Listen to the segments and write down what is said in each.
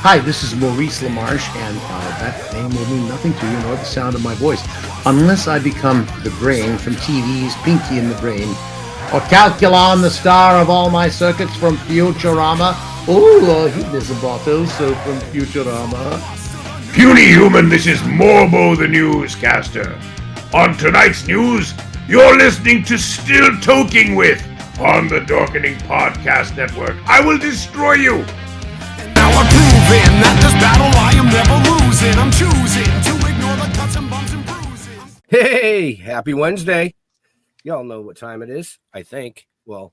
Hi, this is Maurice LaMarche, and that name will mean nothing to you nor the sound of my voice, unless I become the brain from TV's Pinky and the Brain, or Calculon, the star of all my circuits from Futurama. Oh, he is about also from Futurama. Puny human, this is Morbo the newscaster. On tonight's news, you're listening to Still Toking with on the Dorkening Podcast Network. I will destroy you. Now I'm proving that this battle I am never losing. I'm choosing to ignore the cuts and bumps and bruises. Hey, happy Wednesday. Y'all know what time it is, I think. Well,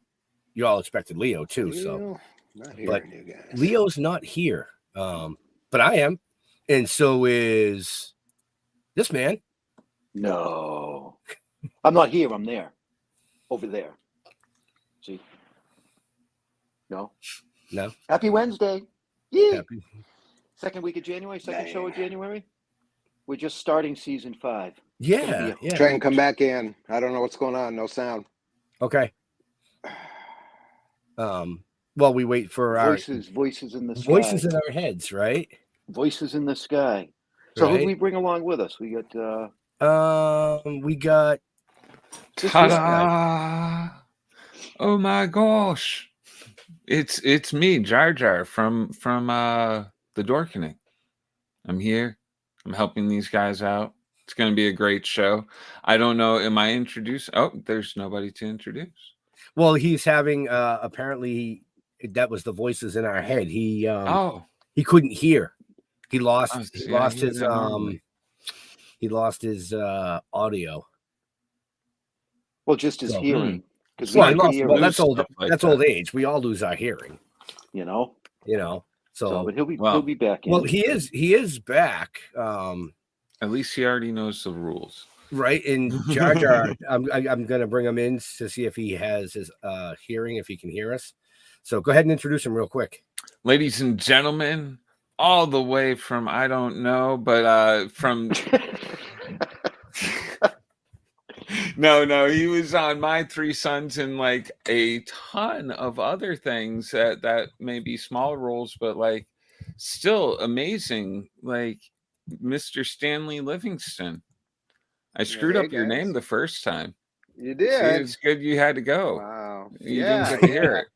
you all expected Leo too, so. Not But hearing you guys. Leo's not here, but I am. And so is this man. No. I'm not here. I'm there. Over there. See? No. No. Happy Wednesday. Yeah. Happy. Second week of January, second show of January. We're just starting season 5. Yeah. Try and come back in. I don't know what's going on. No sound. Okay. While we wait for our Voices in the sky. voices in our heads, right? Voices in the sky. So who Right. do we bring along with us? We got We got Ta-da! Oh my gosh. It's me, Jar Jar from the Dorkening. I'm here. I'm helping these guys out. It's gonna be a great show. I don't know. Am I introduced? Oh, there's nobody to introduce. well, he's having apparently that was the voices in our head. He couldn't hear. He lost his audio. well, just his So, hearing. Because Well, that's stuff old. like That's that. old age. We all lose our hearing. you know. So But he'll be back in. well, he is back. At least he already knows the rules. Right in Jar Jar. I'm gonna bring him in to see if he has his hearing, if he can hear us. So go ahead and introduce him real quick. Ladies and gentlemen, all the way from I don't know, but from No, he was on My Three Sons and like a ton of other things that may be small roles, but like still amazing. Like Mr. Stanley Livingston. I screwed Hey, up your guys. name the first time. You See, did. it's good you had to go. Wow. You didn't get to hear it.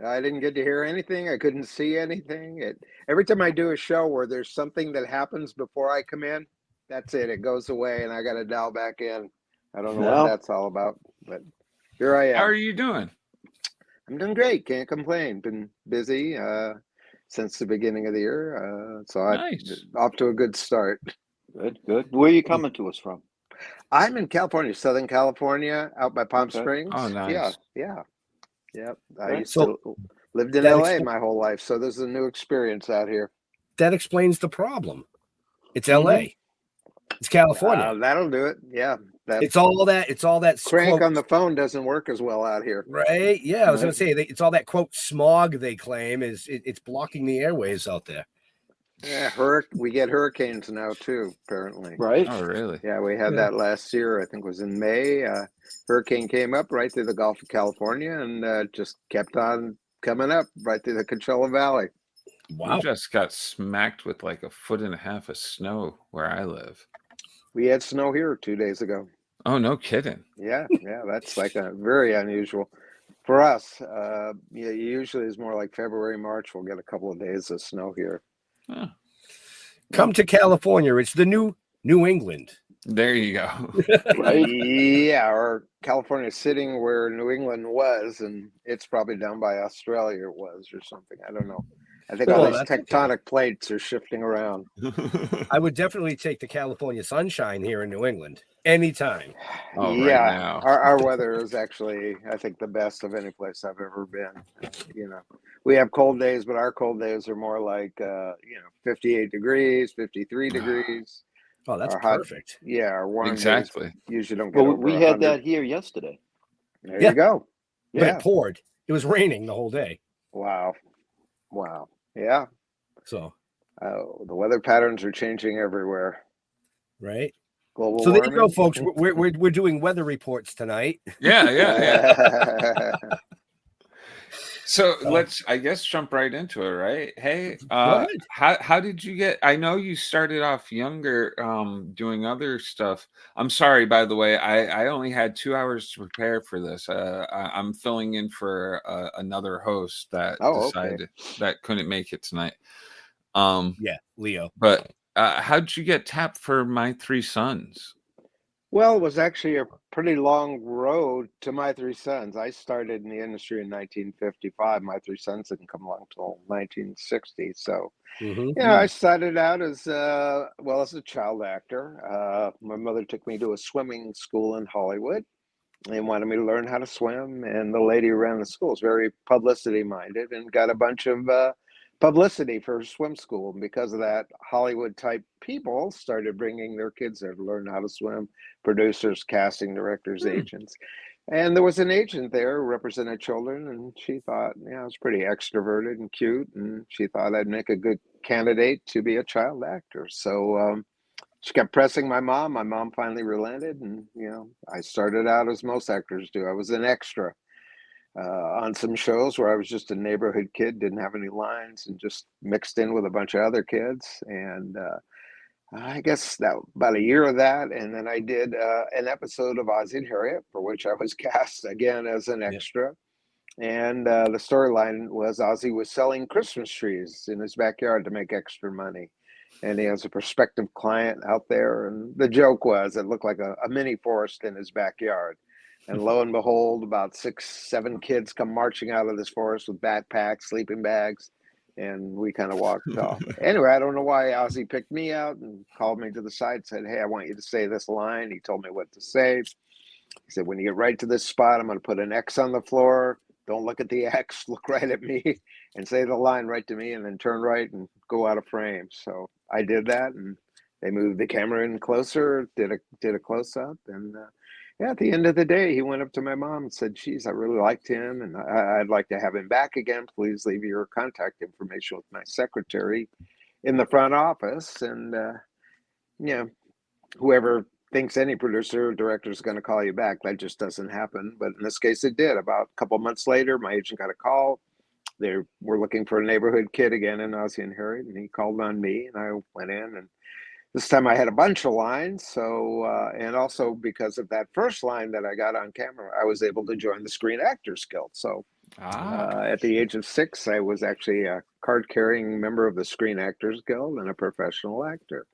I didn't get to hear anything. I couldn't see anything. Every time I do a show where there's something that happens before I come in, that's it. It goes away, and I got to dial back in. I don't know Well. what that's all about, but here I How am. are you doing? I'm doing great. Can't complain. Been busy since the beginning of the year, so I'm Nice. off to a good start. Good. Where are you coming to us from? I'm in California, Southern California, out by Palm Okay. Springs. Oh, nice. Yeah. I Right. used So, to lived in that LA expl- my whole life, so this is a new experience out here. That explains the problem. It's LA. It's California. That'll do it. Yeah, that It's all that. crank quote, on the phone doesn't work as well out here. right. Yeah, I was gonna Right. say it's all that quote smog they claim it's blocking the airwaves out there. Yeah, we get hurricanes now too, apparently. Right. Oh, really? Yeah, we had Yeah. that last year. I think it was in May. Hurricane came up right through the Gulf of California and just kept on coming up right through the Coachella Valley. Wow. We just got smacked with like 1.5 feet of snow where I live. We had snow here 2 days ago. Oh, no kidding. Yeah, that's like a very unusual for us. Usually it's more like February, March. We'll get a couple of days of snow here. Oh, Come to California. It's the New England. there you go. Right. Yeah, or California sitting where New England was, and it's probably down by Australia it was or something. I don't know. I think all Well, these that's okay. tectonic plates are shifting around. I would definitely take the California sunshine here in New England anytime. Oh, Yeah, right now. our weather is actually, I think, the best of any place I've ever been. We have cold days, but our cold days are more like 58 degrees, 53 degrees. Oh, that's Our hot- perfect. Yeah, our warm days Exactly. usually don't get Well, over we 100. had that here yesterday. There Yeah. you go. But Yeah. it poured. It was raining the whole day. Wow. Yeah. So The weather patterns are changing everywhere. right. Global So there you go, warming. folks. We're doing weather reports tonight. Yeah. So let's, I guess, jump right into it, right? Hey, Go ahead. how did you get? I know you started off younger, doing other stuff. I'm sorry, by the way, I only had 2 hours to prepare for this. I'm filling in for another host that Oh, okay. decided that couldn't make it tonight. Yeah, Leo. But how'd you get tapped for My Three Sons? Well, it was actually a pretty long road to My Three Sons. I started in the industry in 1955. My Three Sons didn't come along until 1960. So, Mm-hmm. I started out as as a child actor. My mother took me to a swimming school in Hollywood and wanted me to learn how to swim. And the lady who ran the school was very publicity minded and got a bunch of publicity for swim school. And because of that, Hollywood type people started bringing their kids there to learn how to swim, producers, casting directors, agents. And there was an agent there who represented children, and she thought, I was pretty extroverted and cute, and she thought I'd make a good candidate to be a child actor. So she kept pressing my mom. My mom finally relented, and I started out as most actors do. I was an extra on some shows where I was just a neighborhood kid, didn't have any lines, and just mixed in with a bunch of other kids. And I guess that about a year of that, and then I did an episode of Ozzie and Harriet, for which I was cast again as an extra. And the storyline was Ozzie was selling Christmas trees in his backyard to make extra money. And he has a prospective client out there. And the joke was it looked like a mini forest in his backyard. And lo and behold, about 6, 7 kids come marching out of this forest with backpacks, sleeping bags, and we kind of walked off. Anyway, I don't know why Ozzie picked me out and called me to the side and said, "Hey, I want you to say this line." He told me what to say. He said, "When you get right to this spot, I'm going to put an X on the floor. Don't look at the X, look right at me and say the line right to me, and then turn right and go out of frame." So I did that, and they moved the camera in closer, did a close up, and at the end of the day, he went up to my mom and said, "Geez, I really liked him, and I'd like to have him back again. Please leave your contact information with my secretary in the front office." And whoever thinks any producer or director is going to call you back, that just doesn't happen. But in this case, it did. About a couple months later, my agent got a call. They were looking for a neighborhood kid again in Ozzie and Harriet, and he called on me, and I went in, and this time I had a bunch of lines. So, and also because of that first line that I got on camera, I was able to join the Screen Actors Guild. So at the age of 6, I was actually a card-carrying member of the Screen Actors Guild and a professional actor.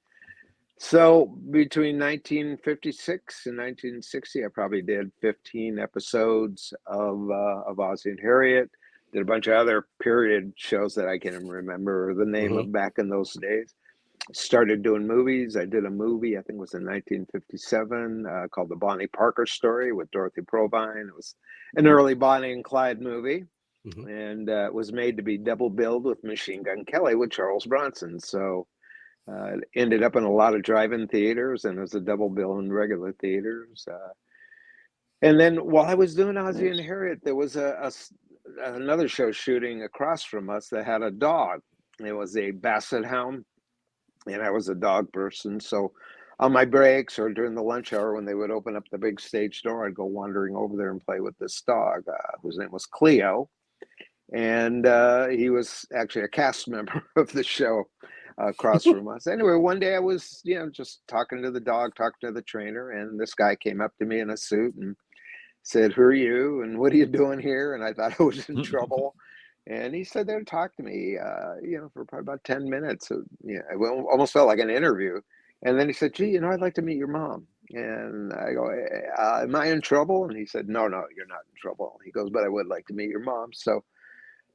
So between 1956 and 1960, I probably did 15 episodes of Ozzie and Harriet. Did a bunch of other period shows that I can't remember the name of back in those days. Started doing movies. I did a movie, I think it was in 1957, called The Bonnie Parker Story with Dorothy Provine. It was an early Bonnie and Clyde movie, and it was made to be double billed with Machine Gun Kelly with Charles Bronson. So it ended up in a lot of drive-in theaters, and it was a double bill in regular theaters. And then while I was doing Ozzie and Harriet, there was another show shooting across from us that had a dog. It was a Basset Hound. And I was a dog person. So on my breaks or during the lunch hour, when they would open up the big stage door, I'd go wandering over there and play with this dog, whose name was Cleo. And he was actually a cast member of the show across from us. Anyway, one day I was, just talking to the dog, talking to the trainer, and this guy came up to me in a suit and said, "Who are you? And what are you doing here?" And I thought I was in trouble. And he sat there and talked to me, for probably about 10 minutes. So, it almost felt like an interview. And then he said, "Gee, I'd like to meet your mom." And I go, "Am I in trouble?" And he said, No, you're not in trouble." He goes, "But I would like to meet your mom." So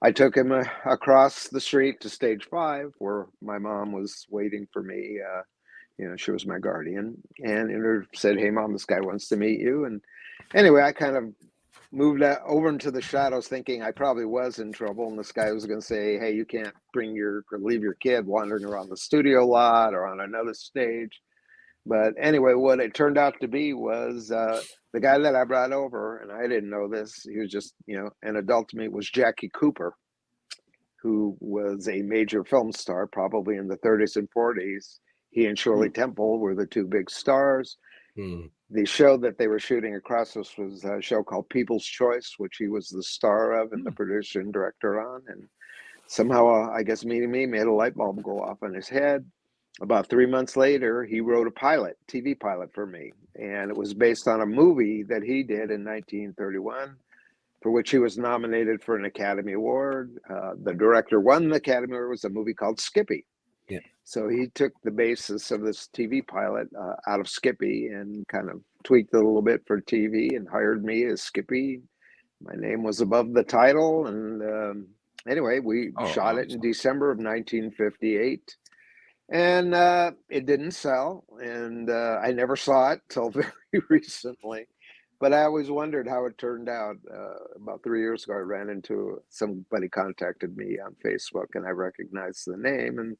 I took him across the street to stage 5, where my mom was waiting for me. She was my guardian, and said, "Hey, Mom, this guy wants to meet you." And anyway, I kind of moved over into the shadows thinking I probably was in trouble, and this guy was going to say, "Hey, you can't leave your kid wandering around the studio lot or on another stage." But anyway, what it turned out to be was the guy that I brought over, and I didn't know this, he was just, an adult to me, was Jackie Cooper, who was a major film star, probably in the 30s and 40s. He and Shirley Temple were the two big stars. the show that they were shooting across us was a show called People's Choice, which he was the star of and the producer and director on. And somehow, I guess meeting me made a light bulb go off in his head. About 3 months later, he wrote a pilot, TV pilot for me. And it was based on a movie that he did in 1931, for which he was nominated for an Academy Award. The director won the Academy Award. It was a movie called Skippy. Yeah. So he took the basis of this TV pilot out of Skippy and kind of tweaked it a little bit for TV and hired me as Skippy. My name was above the title. And anyway, we shot it in December of 1958. And it didn't sell. And I never saw it till very recently. But I always wondered how it turned out. About 3 years ago, I ran into somebody contacted me on Facebook, and I recognized the name, and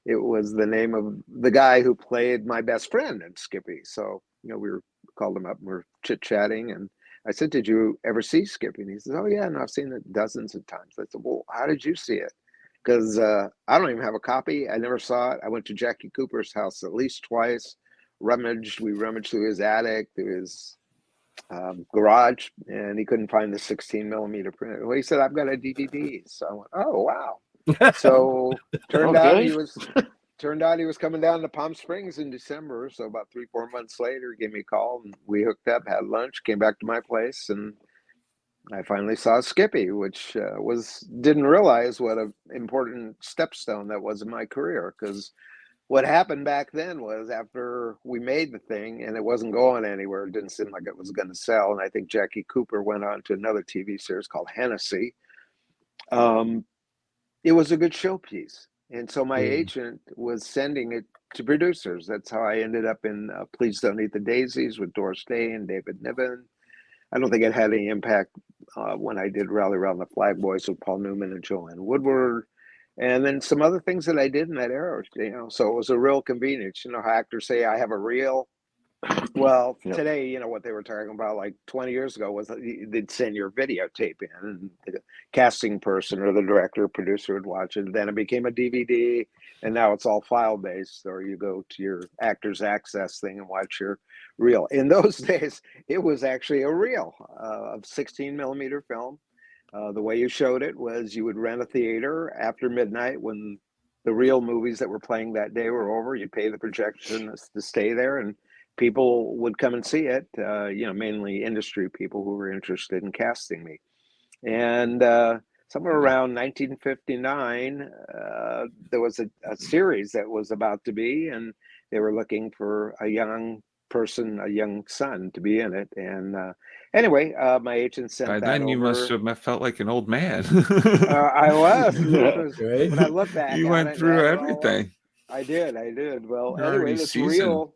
it was the name of the guy who played my best friend in Skippy. So, we called him up and we're chit-chatting, and I said, "Did you ever see Skippy?" And he says, "Oh yeah, and I've seen it dozens of times." I said, "Well, how did you see it?" Because I don't even have a copy. I never saw it. I went to Jackie Cooper's house at least twice. We rummaged through his attic, through his garage, and he couldn't find the 16 millimeter print. Well, he said, "I've got a DVD." So I went, "Oh wow!" So turned out he was coming down to Palm Springs in December. So about 3-4 months later, he gave me a call, and we hooked up, had lunch, came back to my place, and I finally saw Skippy, which didn't realize what an important stepstone that was in my career. Because what happened back then was, after we made the thing and it wasn't going anywhere, it didn't seem like it was going to sell. And I think Jackie Cooper went on to another TV series called Hennessy. It was a good showpiece. And so my agent was sending it to producers. That's how I ended up in Please Don't Eat the Daisies with Doris Day and David Niven. I don't think it had any impact when I did Rally Around the Flag Boys with Paul Newman and Joanne Woodward. And then some other things that I did in that era, so it was a real convenience. How actors say, "I have a reel." Well, today, what they were talking about like 20 years ago was they'd send your videotape in, and the casting person or the director or producer would watch it. Then it became a DVD, and now it's all file based, or you go to your Actors Access thing and watch your reel. In those days, it was actually a reel of 16 millimeter film. The way you showed it was you would rent a theater after midnight when the real movies that were playing that day were over. You'd pay the projectionists to stay there, and people would come and see it, mainly industry people who were interested in casting me. And somewhere around 1959, there was a series that was about to be, and they were looking for a young person, a young son, to be in it. And anyway, my agent sent that then over. You must have felt like an old man. I was. Right? When I look back, you went through everything. I did. Well, You're anyway, already this seasoned.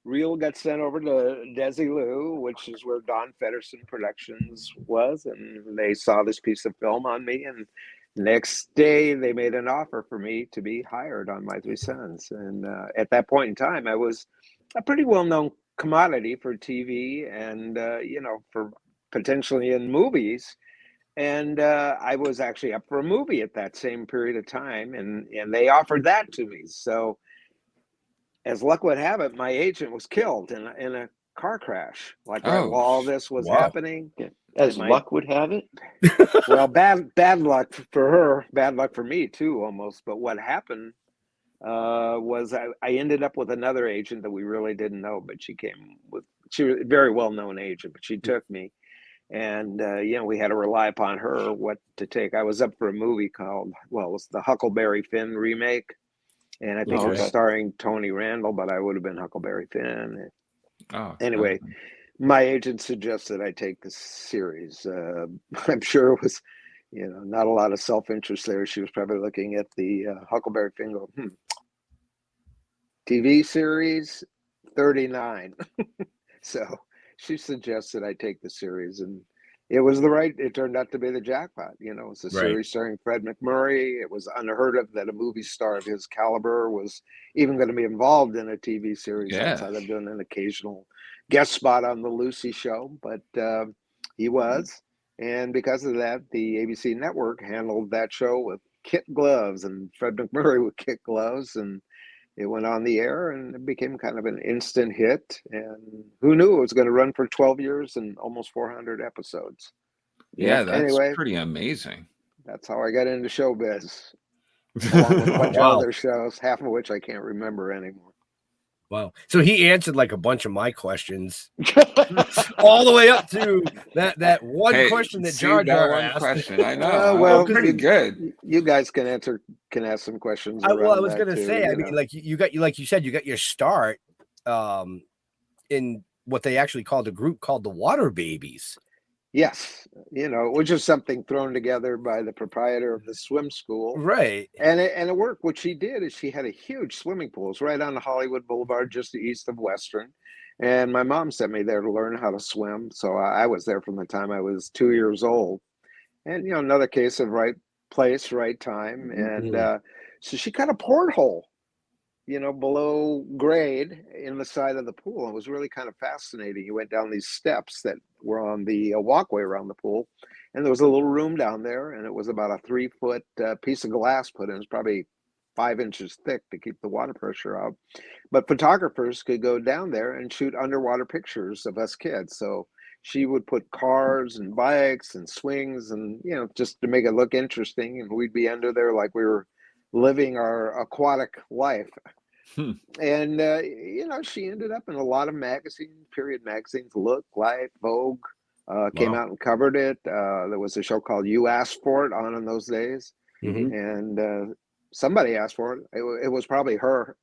reel got sent over to Desi Lou, which is where Don Feddersen Productions was, and they saw this piece of film on me, and next day they made an offer for me to be hired on My Three Sons. And at that point in time, I was a pretty well-known commodity for TV and for potentially in movies. And I was actually up for a movie at that same period of time, and they offered that to me. So as luck would have it, my agent was killed in a car crash. Like right while all this was happening. As luck would have it. Well, bad luck for her, bad luck for me too, almost. But what happened was I ended up with another agent that we really didn't know, but she was a very well-known agent, but she took me. And, we had to rely upon her what to take. I was up for a movie called, it was the Huckleberry Finn remake. And I think it was starring Tony Randall, but I would have been Huckleberry Finn. Anyway, my agent suggested I take this series. I'm sure it was, not a lot of self-interest there. She was probably looking at the Huckleberry Finn go, TV series, 39. So she suggested I take the series, and it turned out to be the jackpot. It was a series starring Fred MacMurray. It was unheard of that a movie star of his caliber was even going to be involved in a TV series outside of doing an occasional guest spot on the Lucy show, but he was. And because of that, the ABC network handled that show with kid gloves, and Fred MacMurray with kid gloves. And it went on the air, and it became kind of an instant hit. And who knew it was going to run for 12 years and almost 400 episodes. Yeah, that's Anyway, pretty amazing. that's how I got into showbiz, along with a bunch of Wow. other shows, half of which I can't remember anymore. Wow. So he answered like a bunch of my questions all the way up to that one Hey, question that see, Jar that Jar one asked. question. I know. Well, I'm pretty good. You guys can ask some questions I around was that gonna too, say, I mean, like you said, you got your start in what they actually called a group called the Water Babies. Yes, which is something thrown together by the proprietor of the swim school. Right. And it worked. What she did is she had a huge swimming pool. It's right on Hollywood Boulevard, just east of Western. And my mom sent me there to learn how to swim. So I was there from the time I was 2 years old. And, another case of right place, right time. And so she cut a porthole, below grade in the side of the pool. It was really kind of fascinating. You went down these steps that were on the walkway around the pool, and there was a little room down there, and it was about a 3-foot piece of glass put in. It was probably 5 inches thick to keep the water pressure out. But photographers could go down there and shoot underwater pictures of us kids. So she would put cars and bikes and swings and, just to make it look interesting. And we'd be under there like we were living our aquatic life. And, she ended up in a lot of magazines, period magazines, Look, Life, Vogue, came out and covered it. There was a show called You Asked For It on in those days. And somebody asked for it. It was probably her,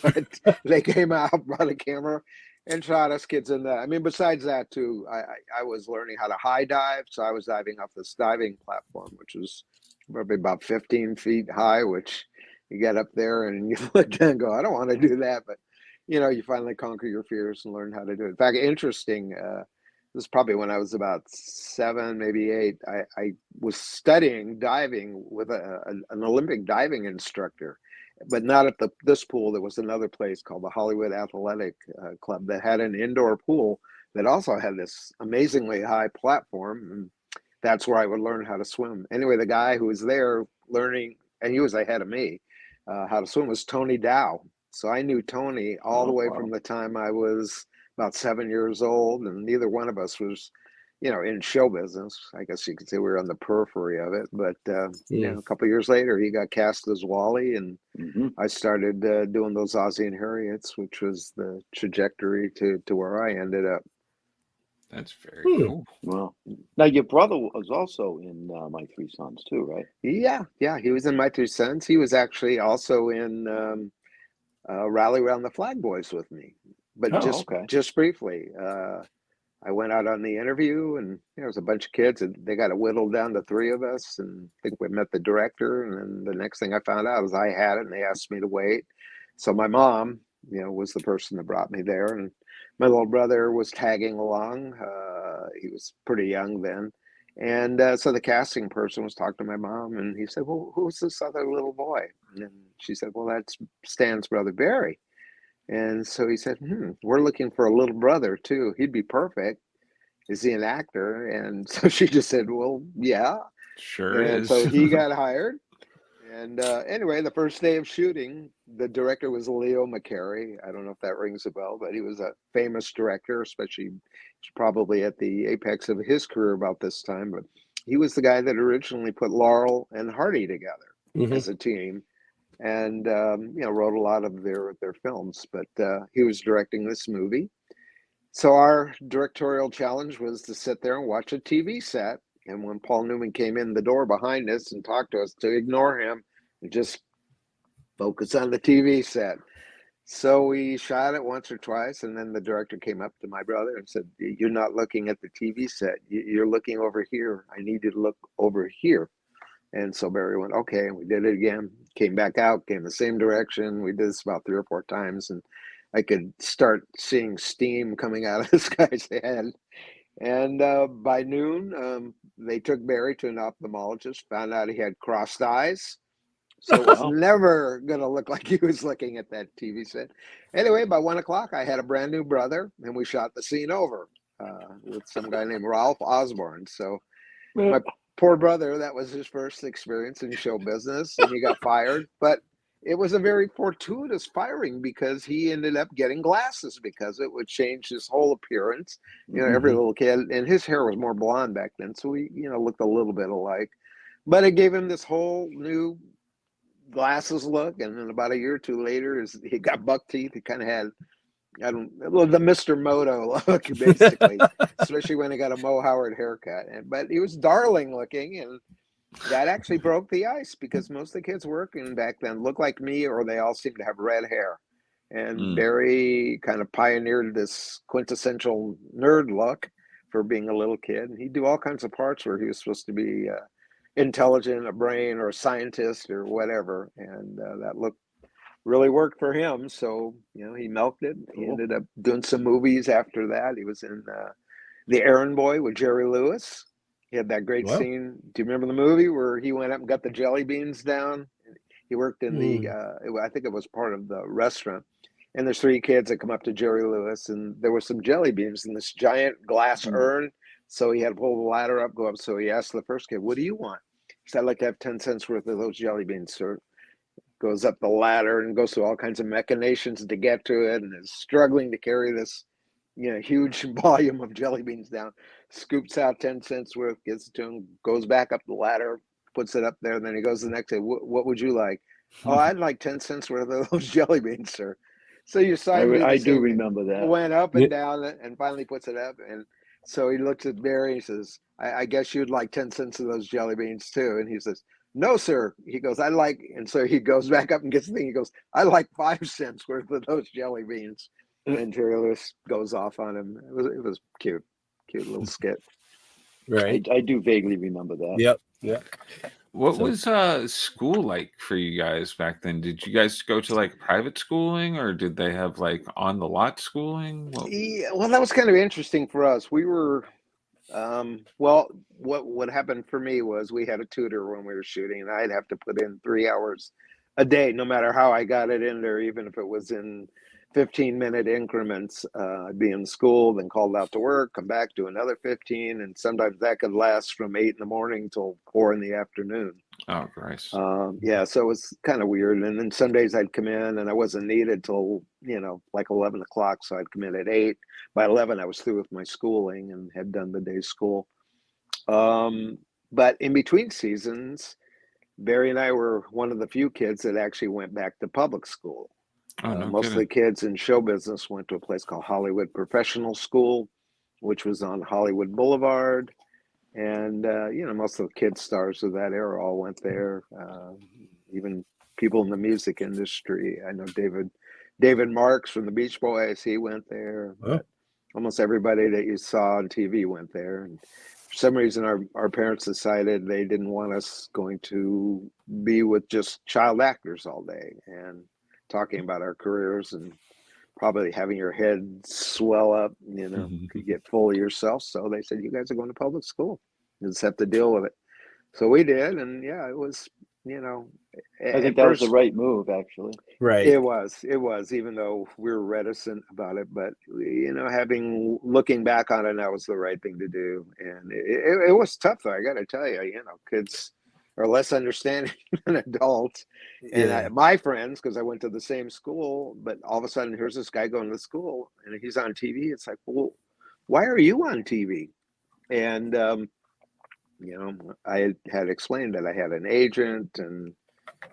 but they came out, brought a camera, and shot us kids in that. I mean, besides that, too, I was learning how to high dive. So I was diving off this diving platform, which was probably about 15 feet high, which you get up there and you look down and go, I don't want to do that. But, you finally conquer your fears and learn how to do it. In fact, interesting, this is probably when I was about 7, maybe 8. I was studying diving with an Olympic diving instructor, but not at this pool. There was another place called the Hollywood Athletic Club that had an indoor pool that also had this amazingly high platform. And that's where I would learn how to swim. Anyway, the guy who was there learning, and he was ahead of me, how to swim, was Tony Dow. So I knew Tony all the way from the time I was about 7 years old, and neither one of us was, in show business. I guess you could say we were on the periphery of it. But a couple of years later, he got cast as Wally, and I started doing those Ozzie and Harriets, which was the trajectory to where I ended up. That's very cool. Well, now your brother was also in My Three Sons too, right? Yeah, he was in My Three Sons. He was actually also in Rally Around the Flag Boys with me, but just briefly. I went out on the interview, and there was a bunch of kids, and they got it whittled down to 3 of us, and I think we met the director. And then the next thing I found out was I had it, and they asked me to wait. So my mom, was the person that brought me there, and my little brother was tagging along. He was pretty young then. And so the casting person was talking to my mom, and he said, well, who's this other little boy? And she said, well, that's Stan's brother, Barry. And so he said, we're looking for a little brother, too. He'd be perfect. Is he an actor? And so she just said, well, yeah. Sure and is. So he got hired. And anyway, the first day of shooting, the director was Leo McCarey. I don't know if that rings a bell, but he was a famous director, especially probably at the apex of his career about this time. But he was the guy that originally put Laurel and Hardy together as a team, and wrote a lot of their films. But he was directing this movie. So our directorial challenge was to sit there and watch a TV set. And when Paul Newman came in the door behind us and talked to us, to ignore him and just focus on the TV set. So we shot it once or twice, and then the director came up to my brother and said, you're not looking at the TV set. You're looking over here. I need you to look over here. And so Barry went, okay, and we did it again. Came back out, came the same direction. We did this about 3 or 4 times, and I could start seeing steam coming out of this guy's head. And by noon, they took Barry to an ophthalmologist, found out he had crossed eyes. So it was never going to look like he was looking at that TV set. Anyway, by 1 o'clock, I had a brand new brother, and we shot the scene over with some guy named Ralph Osborne. So my poor brother, that was his first experience in show business, and he got fired. But it was a very fortuitous firing because he ended up getting glasses because it would change his whole appearance. You know, every little kid, and his hair was more blonde back then, so he, you know, looked a little bit alike. But it gave him this whole new glasses look, and then about a year or two later, he got buck teeth. He kind of had, the Mr. Moto look, basically, especially when he got a Mo Howard haircut. But he was darling looking, and that actually broke the ice because most of the kids working back then looked like me, or they all seemed to have red hair. And Barry kind of pioneered this quintessential nerd look for being a little kid, and he'd do all kinds of parts where he was supposed to be intelligent, a brain, or a scientist, or whatever, and that look really worked for him. So, you know, he milked it. He ended up doing some movies after that. He was in The Errand Boy with Jerry Lewis. He had that great scene. Do you remember the movie where he went up and got the jelly beans down? He worked in I think it was part of the restaurant. And there's 3 kids that come up to Jerry Lewis, and there were some jelly beans in this giant glass urn. So he had to pull the ladder up, go up. So he asked the first kid, "What do you want?" He said, "I'd like to have 10 cents worth of those jelly beans, sir." Goes up the ladder and goes through all kinds of machinations to get to it, and is struggling to carry this, you know, huge volume of jelly beans down. Scoops out 10 cents worth, gives it to him, goes back up the ladder, puts it up there, and then he goes the next day. What would you like? "Oh, I'd like 10 cents worth of those jelly beans, sir." So you saw him I do remember that. Went up and down and finally puts it up. And so he looks at Barry and says, I guess you'd like 10 cents of those jelly beans too. And he says, "No, sir." He goes, "I like," and so he goes back up and gets the thing. He goes, "I like 5 cents worth of those jelly beans." And Jerry Lewis goes off on him. It was cute little skit. Right. I do vaguely remember that. Yep. What was school like for you guys back then? Did you guys go to like private schooling, or did they have like on the lot schooling? Yeah, well, that was kind of interesting for us. We were, well, what happened for me was we had a tutor when we were shooting, and I'd have to put in 3 hours a day, no matter how I got it in there, even if it was in 15-minute increments. I'd be in school, then called out to work, come back, do another 15, and sometimes that could last from 8 in the morning till 4 in the afternoon. Oh, Christ. Yeah, so it was kind of weird. And then some days I'd come in and I wasn't needed till, you know, like 11 o'clock. So I'd come in at 8. By 11, I was through with my schooling and had done the day's school. But in between seasons, Barry and I were one of the few kids that actually went back to public school. Most of the kids in show business went to a place called Hollywood Professional School, which was on Hollywood Boulevard. And, you know, most of the kid stars of that era all went there. Even people in the music industry. I know David Marks from the Beach Boys, he went there. But almost everybody that you saw on TV went there. And for some reason, our parents decided they didn't want us going to be with just child actors all day and talking about our careers and probably having your head swell up, you know, could get full of yourself. So they said, "You guys are going to public school. You just have to deal with it." So we did. And yeah, it was, you know. I think that was the right move, actually. Right. It was, even though we were reticent about it. But, you know, looking back on it, that was the right thing to do. And it was tough, though. I got to tell you, you know, kids are less understanding than adults. And my friends, because I went to the same school, but all of a sudden here's this guy going to school and he's on TV. It's like, well, why are you on TV? And, you know, I had explained that I had an agent and,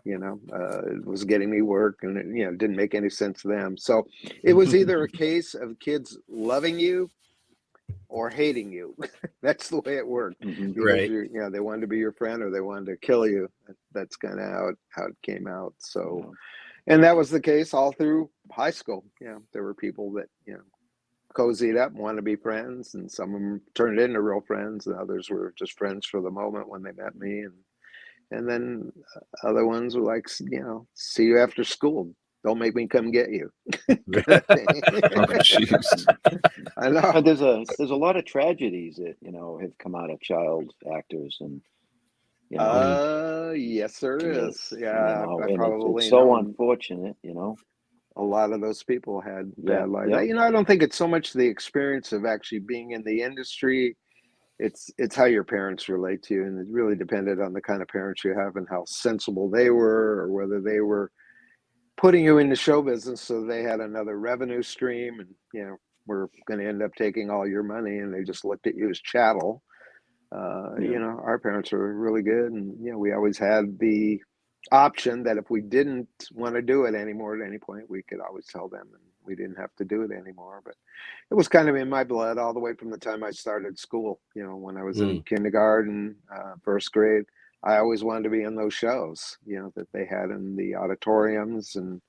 you know, it was getting me work, and it, you know, didn't make any sense to them. So it was either a case of kids loving you or hating you. That's the way it worked. Right. You know, they wanted to be your friend or they wanted to kill you. That's kind of how it came out. So, and that was the case all through high school. You know, there were people that, you know, cozied up and wanted to be friends, and some of them turned into real friends, and others were just friends for the moment when they met me. And then other ones were like, you know, see you after school. Don't make me come get you. Oh, jeez. I know. There's a lot of tragedies that, you know, have come out of child actors, and you know, yes, there is. Yeah, you know, I probably it's so know unfortunate, you know. a lot of those people had bad lives. Yeah. You know, I don't think it's so much the experience of actually being in the industry. It's how your parents relate to you, and it really depended on the kind of parents you have and how sensible they were, or whether they were putting you in the show business so they had another revenue stream, and we're going to end up taking all your money, and they just looked at you as chattel. Our parents were really good, and we always had the option that if we didn't want to do it anymore at any point, we could always tell them, and we didn't have to do it anymore. But it was kind of in my blood all the way from the time I started school. When I was in kindergarten, first grade, I always wanted to be in those shows, that they had in the auditoriums, and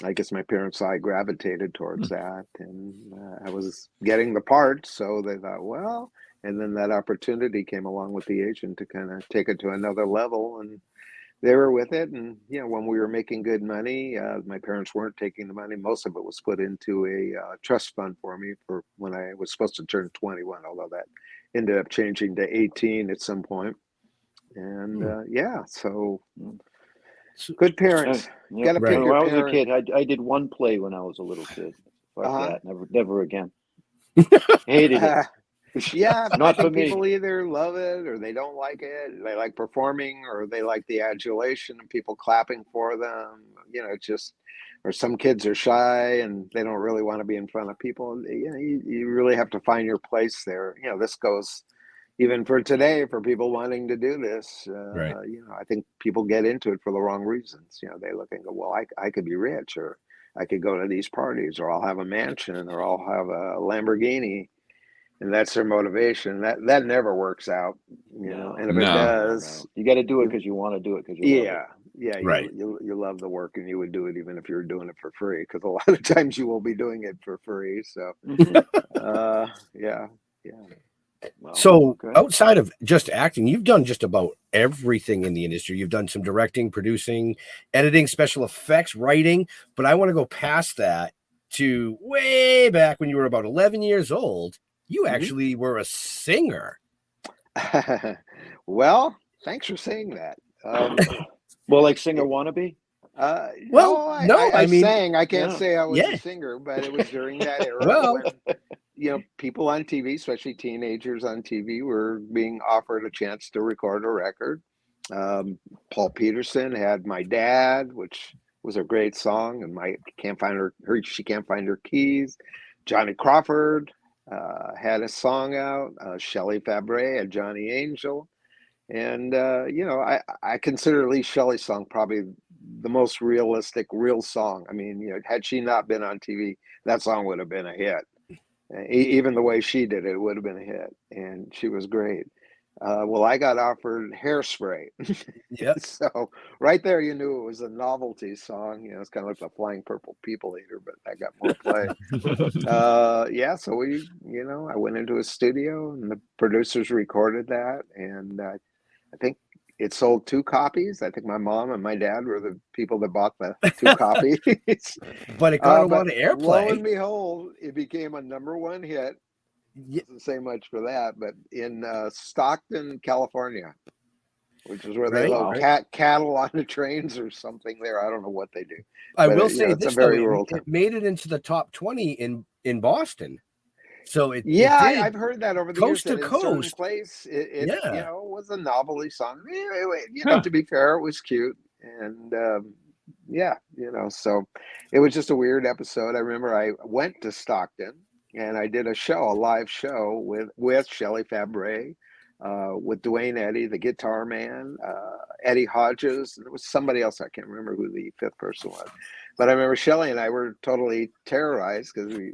I guess my parents saw I gravitated towards that, and I was getting the part, so they thought, well, and then that opportunity came along with the agent to kind of take it to another level, and they were with it. And when we were making good money, my parents weren't taking the money. Most of it was put into a trust fund for me for when I was supposed to turn 21, although that ended up changing to 18 at some point. And so good parents. Got to pick When your I was parent. a kid, I did one play when I was a little kid. Fuck that. Never again. Hated it. Yeah, Not I for think me. people either love it or they don't like it. They like performing, or they like the adulation and people clapping for them. Or some kids are shy and they don't really want to be in front of people. You really have to find your place there. This goes even for today for people wanting to do this. Right. I think people get into it for the wrong reasons. They look and go, well, I could be rich, or I could go to these parties, or I'll have a mansion, or I'll have a Lamborghini. And that's their motivation. That never works out, And if it does, you got to do it because you want to do it because you love it. Right. You love the work, and you would do it even if you were doing it for free. Because a lot of times you will be doing it for free. So, yeah. Well, So outside of just acting, you've done just about everything in the industry. You've done some directing, producing, editing, special effects, writing. But I want to go past that to way back when you were about 11 years old. You actually were a singer. Well, thanks for saying that. Well, like singer wannabe? I mean, sang. I can't say I was Yeah. a singer, but it was during that era when, people on TV, especially teenagers on TV, were being offered a chance to record a record. Paul Peterson had My Dad, which was a great song, and She Can't Find Her Keys. Johnny Crawford had a song out. Shelley Fabre had Johnny Angel. And, I consider Lee Shelley's song probably the most realistic, real song. I mean, had she not been on TV, that song would have been a hit. Even the way she did it would have been a hit. And she was great. Well, I got offered Hairspray. Yep. So right there, you knew it was a novelty song. It's kind of like the Flying Purple People Eater, but I got more play. So we, I went into a studio and the producers recorded that. And I think it sold 2 copies. I think my mom and my dad were the people that bought the 2 copies. But it got a lot of airplay. Lo and behold, it became a #1 hit. Doesn't say much for that, but in Stockton, California, which is where they load cattle on the trains or something there. I don't know what they do. I will say it's this, a very though, rural it made it into the top 20 in Boston. So it I've heard that over the coast years. To that coast. in certain place, it was a novelty song. To be fair, it was cute, and so it was just a weird episode. I remember I went to Stockton and I did a live show with Shelley Fabre, with Dwayne Eddy, the guitar man, Eddie Hodges, and there was somebody else. I can't remember who the 5th person was, but I remember Shelley and I were totally terrorized because we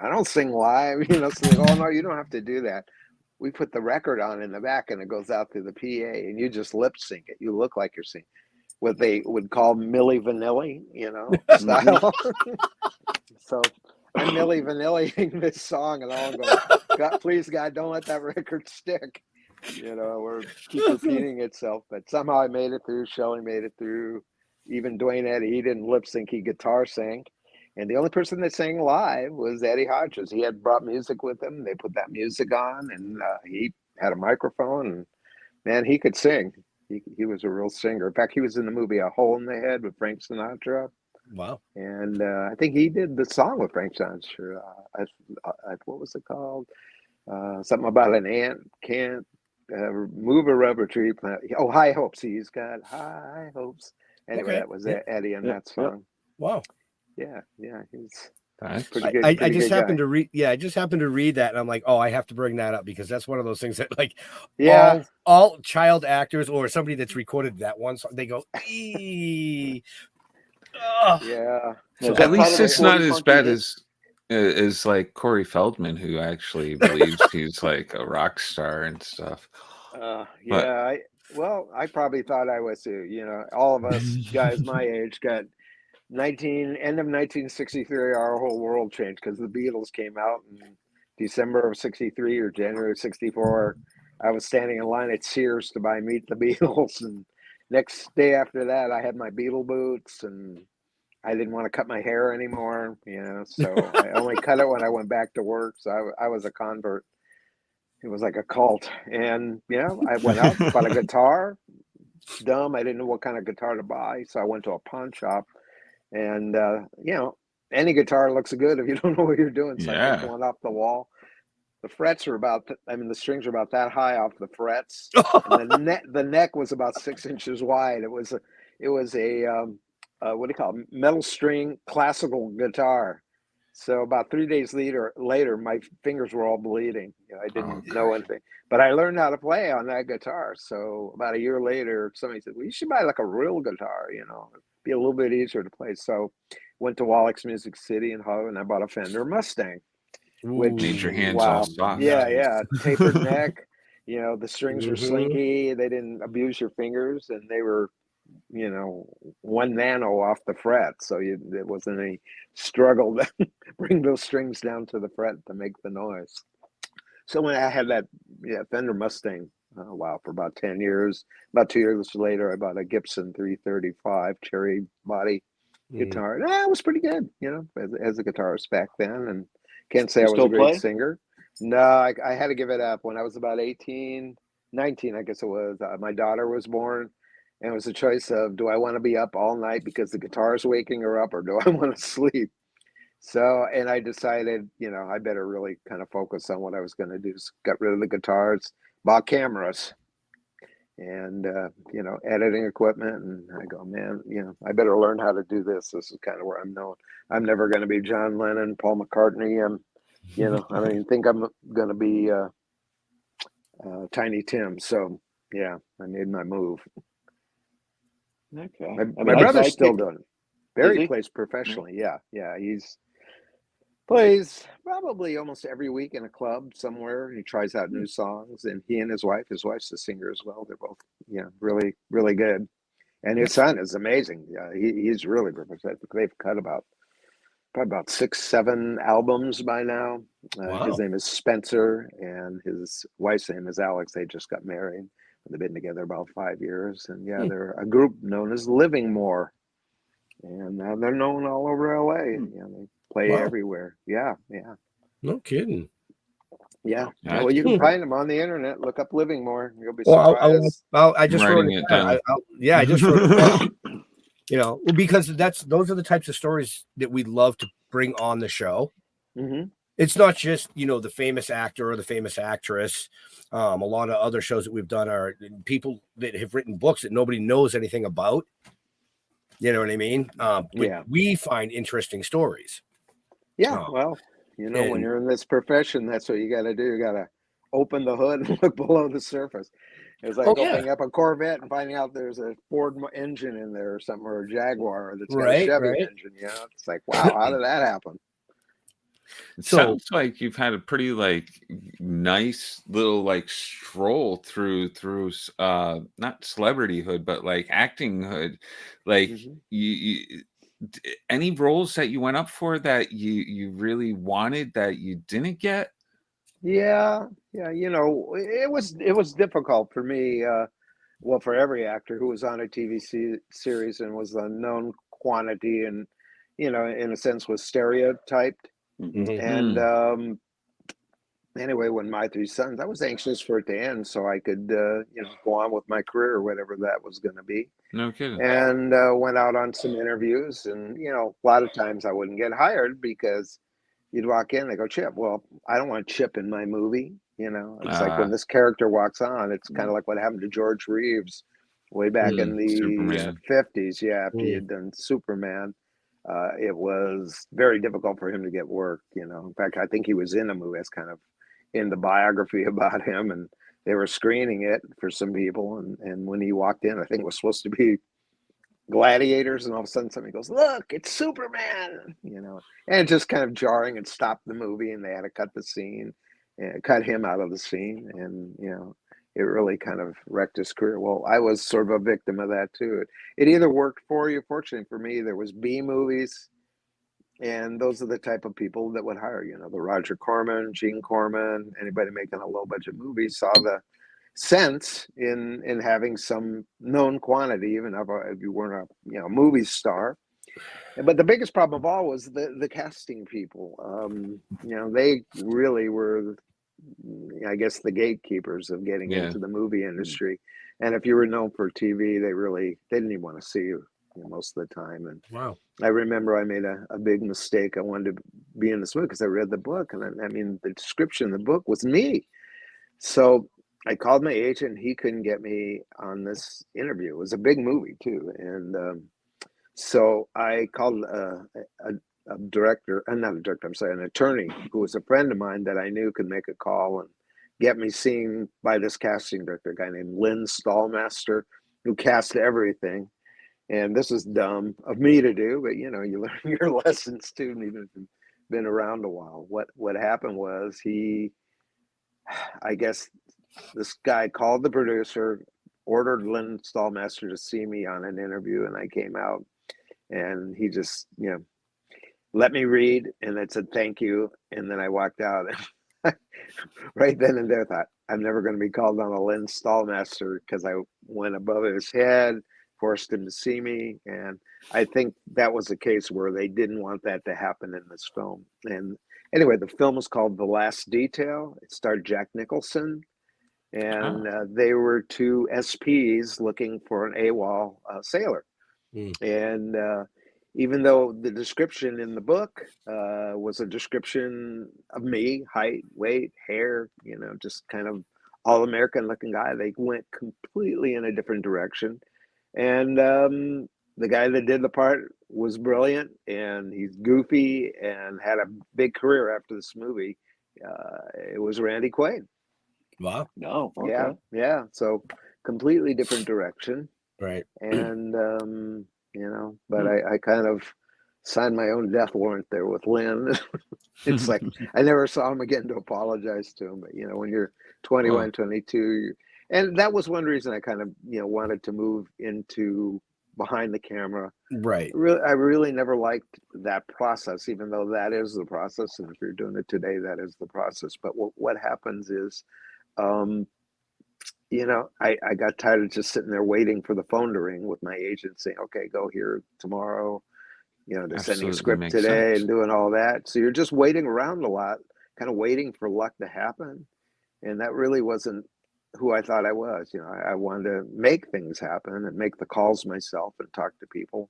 I don't sing live, So they go, oh no, you don't have to do that. We put the record on in the back and it goes out through the PA and you just lip sync it. You look like you're singing. What they would call Milli Vanilli, style. So I'm Milli Vanilli-ing this song and all going, God, please God, don't let that record stick. Or keep repeating itself. But somehow I made it through. Shelley made it through. Even Dwayne Eddy, he didn't lip sync, he guitar sang. And the only person that sang live was Eddie Hodges. He had brought music with him. They put that music on, and he had a microphone. And man, he could sing. He was a real singer. In fact, he was in the movie A Hole in the Head with Frank Sinatra. Wow. And I think he did the song with Frank Sinatra. What was it called? Something about an ant can't move a rubber tree plant. Oh, High Hopes. He's got high hopes. Anyway, Okay. that was Yeah. Eddie and Yeah. that song. Wow. Yeah, he's That's pretty I, good. I, I pretty just good happened guy. to read. Yeah, I just happened to read that, and I'm like, oh, I have to bring that up because that's one of those things that, like, Yeah, all child actors or somebody that's recorded that one song, they go, "Eee." Ugh. yeah. Is at that part least of the it's not 40 as funky bad hits? as like Corey Feldman, who actually believes he's like a rock star and stuff. But Yeah. I probably thought I was too. You know, all of us guys my age got end of 1963. Our whole world changed because the Beatles came out in December of '63 or January of '64. I was standing in line at Sears to buy Meet the Beatles, and next day after that, I had my Beatle boots, and I didn't want to cut my hair anymore. You know, so I only cut it when I went back to work. So I was a convert. It was like a cult. And, you know, I went out, bought a guitar. Dumb. I didn't know what kind of guitar to buy. So I went to a pawn shop. And, you know, any guitar looks good if you don't know what you're doing. So I picked yeah, one off the wall. The frets are the strings are about that high off the frets. And the neck was about 6 inches wide. It was a what do you call it? Metal string classical guitar. So about 3 days later, my fingers were all bleeding. You know, I didn't know anything, but I learned how to play on that guitar. So about a year later, somebody said, "Well, you should buy like a real guitar. You know, it'd be a little bit easier to play." So went to Wallach's Music City in Hollywood, and I bought a Fender Mustang. Which made your hands all wow, soft. yeah, tapered neck. You know, the strings were Mhm. slinky. They didn't abuse your fingers, and they were, you know, 1 nano off the fret, so there wasn't any struggle to bring those strings down to the fret to make the noise. So when I had that Fender Mustang, for about 10 years, about 2 years later, I bought a Gibson 335 cherry body guitar. And, it was pretty good, you know, as a guitarist back then. And can't say You I was a still great play? singer. No, I had to give it up when I was about 18, 19, I guess it was. My daughter was born. And it was a choice of, do I want to be up all night because the guitar is waking her up, or do I want to sleep? So, and I decided, you know, I better really kind of focus on what I was going to do. So got rid of the guitars, bought cameras, and, you know, editing equipment. And I go, man, you know, I better learn how to do this. This is kind of where I'm known. I'm never going to be John Lennon, Paul McCartney. You know, I don't even think I'm going to be Tiny Tim. So, yeah, I made my move. Okay. My brother's still sidekick. doing it. Is Barry he? plays professionally. Yeah, he's plays probably almost every week in a club somewhere. He tries out new songs, and he and his wife's a singer as well. They're both, really, really good. And his son is amazing. Yeah, he's really professional. They've cut probably about 6-7 albums by now. Wow. His name is Spencer, and his wife's name is Alex. They just got married. They've been together about 5 years, and they're a group known as Living More, and they're known all over LA. You know, they play everywhere. Yeah. No kidding. Yeah. Gotcha. Well, you can find them on the internet. Look up Living More. You'll be Well, surprised. I just wrote Writing it it down. down. I just wrote it down. You know, because those are the types of stories that we love to bring on the show. Mm-hmm. It's not just, you know, the famous actor or the famous actress. A lot of other shows that we've done are people that have written books that nobody knows anything about. You know what I mean? But we find interesting stories. Yeah. Well, you know, when you're in this profession, that's what you got to do. You got to open the hood and look below the surface. It's like opening up a Corvette and finding out there's a Ford engine in there or something, or a Jaguar that's got a Chevy engine. You know, it's like, wow, how did that happen? It sounds like you've had a pretty like nice little like stroll through not celebrityhood, but like actinghood. Like you any roles that you went up for that you really wanted that you didn't get? Yeah. You know, it was difficult for me. Well, for every actor who was on a TV series and was a known quantity, and you know, in a sense, was stereotyped. And anyway, when My Three Sons, I was anxious for it to end so I could, you know, go on with my career, whatever that was going to be. No kidding. And went out on some interviews, and you know, a lot of times I wouldn't get hired because you'd walk in, they go, Chip. Well, I don't want Chip in my movie. You know, it's like when this character walks on, it's kind of like what happened to George Reeves way back in the Superman. 50s. Yeah, after he had done Superman, it was very difficult for him to get work. In fact, I think he was in a movie as kind of in the biography about him, and they were screening it for some people. And when he walked in, I think it was supposed to be Gladiators, and all of a sudden somebody goes, "Look, it's Superman!" And it just kind of jarring and stopped the movie, and they had to cut the scene and cut him out of the scene, and it really kind of wrecked his career. Well, I was sort of a victim of that too. It either worked for you. Fortunately for me, there was B movies, and those are the type of people that would hire. The Roger Corman, Gene Corman, anybody making a low budget movie saw the sense in having some known quantity, even if you weren't a movie star. But the biggest problem of all was the casting people. They really were, I guess, the gatekeepers of getting into the movie industry. And if you were known for TV, they didn't even want to see you, most of the time. And wow, I remember I made a big mistake. I wanted to be in this movie because I read the book, and the description of the book was me. So I called my agent. He couldn't get me on this interview. It was a big movie too, and so I called an attorney who was a friend of mine that I knew could make a call and get me seen by this casting director, a guy named Lynn Stallmaster, who cast everything. And this is dumb of me to do, but you learn your lessons too, even if you've been around a while. What happened was I guess this guy called the producer, ordered Lynn Stallmaster to see me on an interview, and I came out, and he just, let me read, and it said thank you, and then I walked out. Right then and there, I thought, I'm never going to be called on a Lynn Stallmaster, because I went above his head, forced him to see me, and I think that was a case where they didn't want that to happen in this film. And anyway, the film was called The Last Detail. It starred Jack Nicholson. And they were two SPs looking for an AWOL sailor. And even though the description in the book was a description of me, height, weight, hair, just kind of all-American looking guy, they went completely in a different direction. And the guy that did the part was brilliant, and he's goofy and had a big career after this movie. It was Randy Quaid. wow, No, okay. Yeah. So completely different direction. right. And, but I kind of signed my own death warrant there with Lynn. It's like, I never saw him again to apologize to him. But, when you're 21, 22, and that was one reason I kind of, wanted to move into behind the camera. Right. I really never liked that process, even though that is the process. And if you're doing it today, that is the process. But what happens is, I got tired of just sitting there waiting for the phone to ring with my agent saying, okay, go here tomorrow, they're sending a script today and doing all that. So you're just waiting around a lot, kind of waiting for luck to happen. And that really wasn't who I thought I was. I wanted to make things happen and make the calls myself and talk to people.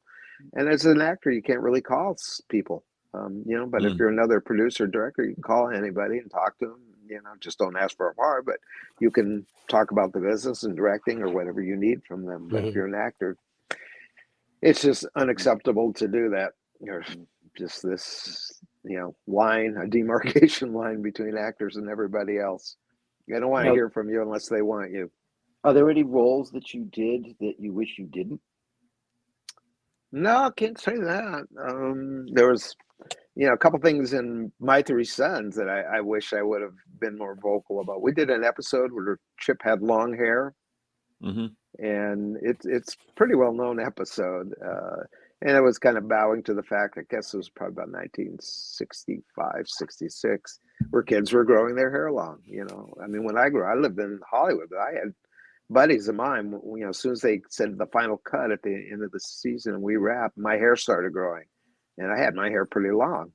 And as an actor, you can't really call people, but if you're another producer, director, you can call anybody and talk to them. Just don't ask for a part, but you can talk about the business and directing or whatever you need from them. But if you're an actor, it's just unacceptable to do that. There's just this, line, a demarcation line between actors and everybody else. I don't want to hear from you unless they want you. Are there any roles that you did that you wish you didn't? No, I can't say that. There was, a couple things in My Three Sons that I wish I would have been more vocal about. We did an episode where Chip had long hair, and it's pretty well known episode. And it was kind of bowing to the fact, I guess it was probably about 1965, 66, where kids were growing their hair long. When I lived in Hollywood, but I had buddies of mine, as soon as they said the final cut at the end of the season and we wrapped, my hair started growing. And I had my hair pretty long.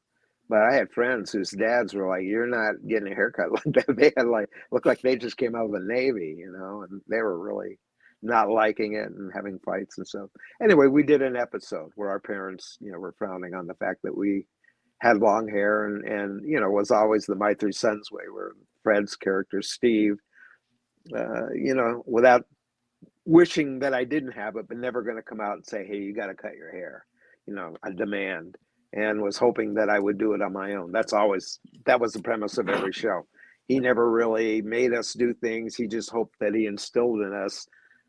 But I had friends whose dads were like, you're not getting a haircut like that. They had looked like they just came out of the Navy, and they were really not liking it and having fights and stuff. Anyway, we did an episode where our parents, were frowning on the fact that we had long hair and was always the My Three Sons way, where Fred's character, Steve, without wishing that I didn't have it, but never going to come out and say, hey, you got to cut your hair, a demand, and was hoping that I would do it on my own. That was the premise of every show. He never really made us do things. He just hoped that he instilled in us